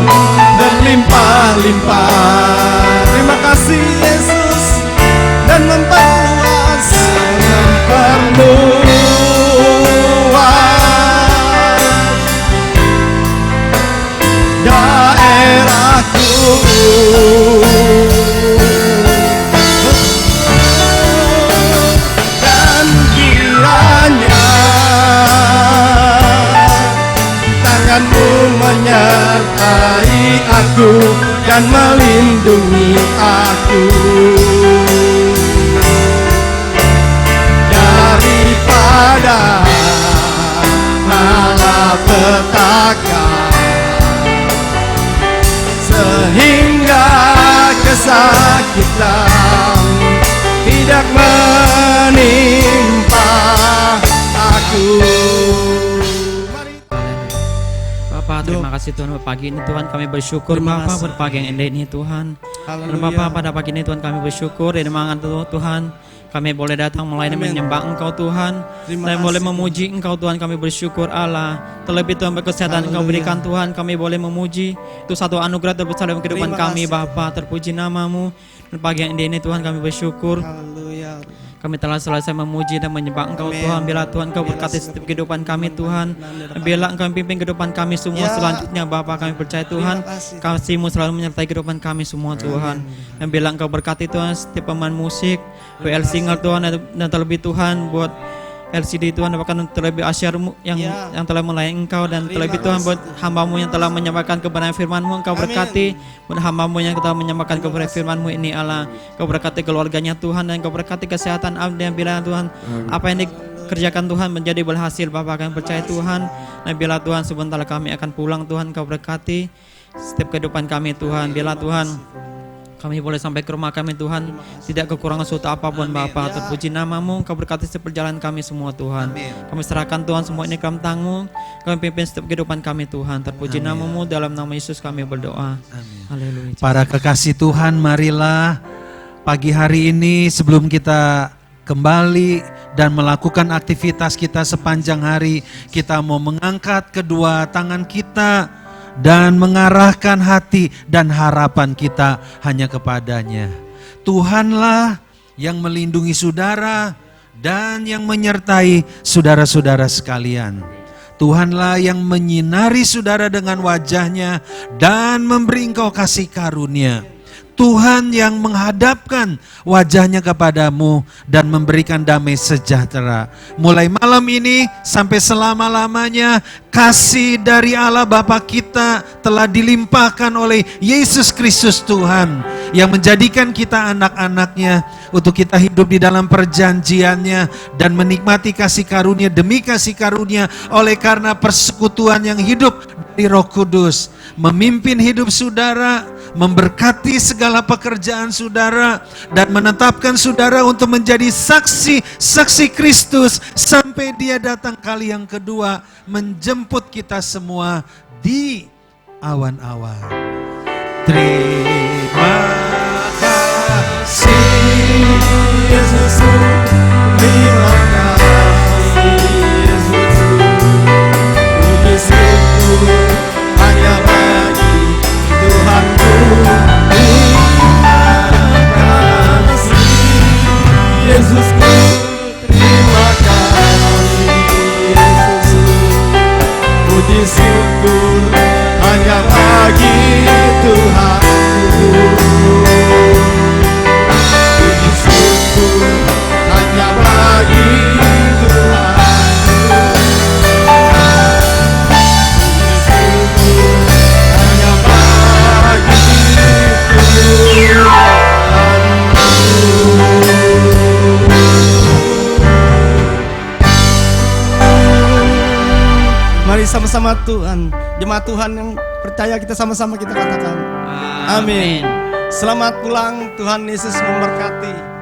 Speaker 2: berlimpah-limpah. Terima kasih Yesus. Dan memperluas daerahku. Dan kiranya tangan-Mu menyertai aku dan melindungi aku daripada malapetaka, sehingga kesakitan tidak menimpa aku.
Speaker 5: Bapak, terima kasih Tuhan buat pagi ini Tuhan, kami bersyukur Bapak buat pagi yang indah ini Tuhan. Dan Bapak, pada pagi ini Tuhan kami bersyukur dan semangat Tuhan, kami boleh datang melayani menyembah Engkau Tuhan, dan boleh memuji Engkau Tuhan. Kami bersyukur Allah, terlebih Tuhan berkesehatan Engkau berikan Tuhan, kami boleh memuji, itu satu anugerah terbesar dalam kehidupan kami Bapa. Terpuji nama-Mu. Dan pagi yang indah ini Tuhan kami bersyukur, kami telah selesai memuji dan menyembah Engkau Tuhan. Bila Tuhan Engkau berkati setiap kehidupan kami Tuhan, bila Engkau pimpin kehidupan kami semua selanjutnya Bapa, kami percaya Tuhan kasih-Mu selalu menyertai kehidupan kami semua Tuhan. Dan bila Engkau berkati Tuhan setiap pemain musik, WL Singer Tuhan, dan terlebih Tuhan buat LCD Tuhan, bahkan terlebih Asyar yang telah melayani Engkau, dan terlebih Tuhan buat hamba-Mu yang telah menyampaikan kebenaran firman-Mu. Engkau berkati buat hamba-Mu yang telah menyampaikan kebenaran firman-Mu ini Allah. Engkau berkati keluarganya Tuhan, dan Engkau berkati kesehatan abdi yang bila Tuhan apa yang dikerjakan Tuhan menjadi berhasil Bapak. Kami percaya Tuhan, dan bila Tuhan sebentar kami akan pulang Tuhan, Engkau berkati setiap kehidupan kami Tuhan. Bila Tuhan kami boleh sampai ke rumah kami Tuhan, tidak kekurangan suatu apapun Bapa. Terpuji nama-Mu, Engkau berkati setiap perjalanan kami semua Tuhan. Kami serahkan Tuhan semua ini ke tangan-Mu, kami pimpin setiap kehidupan kami Tuhan. Terpuji nama-Mu, dalam nama Yesus kami berdoa. Haleluya.
Speaker 3: Para kekasih Tuhan, marilah pagi hari ini sebelum kita kembali dan melakukan aktivitas kita sepanjang hari, kita mau mengangkat kedua tangan kita dan mengarahkan hati dan harapan kita hanya kepadanya. Tuhanlah yang melindungi saudara dan yang menyertai saudara-saudara sekalian. Tuhanlah yang menyinari saudara dengan wajahnya dan memberi engkau kasih karunia. Tuhan yang menghadapkan wajahnya kepadamu dan memberikan damai sejahtera. Mulai malam ini sampai selama-lamanya, kasih dari Allah Bapa kita telah dilimpahkan oleh Yesus Kristus Tuhan, yang menjadikan kita anak-anaknya untuk kita hidup di dalam perjanjiannya dan menikmati kasih karunia demi kasih karunia oleh karena persekutuan yang hidup dari Roh Kudus, memimpin hidup saudara, memberkati segala pekerjaan saudara, dan menetapkan saudara untuk menjadi saksi Kristus sampai Dia datang kali yang kedua menjemput kita semua di awan-awan. Terima kasih Yesus, terima kasih Yesus, puji syukur hanya bagi Tuhan.
Speaker 2: bersama Tuhan. Jemaat Tuhan yang percaya, kita sama-sama kita katakan amin. Selamat pulang, Tuhan Yesus memberkati.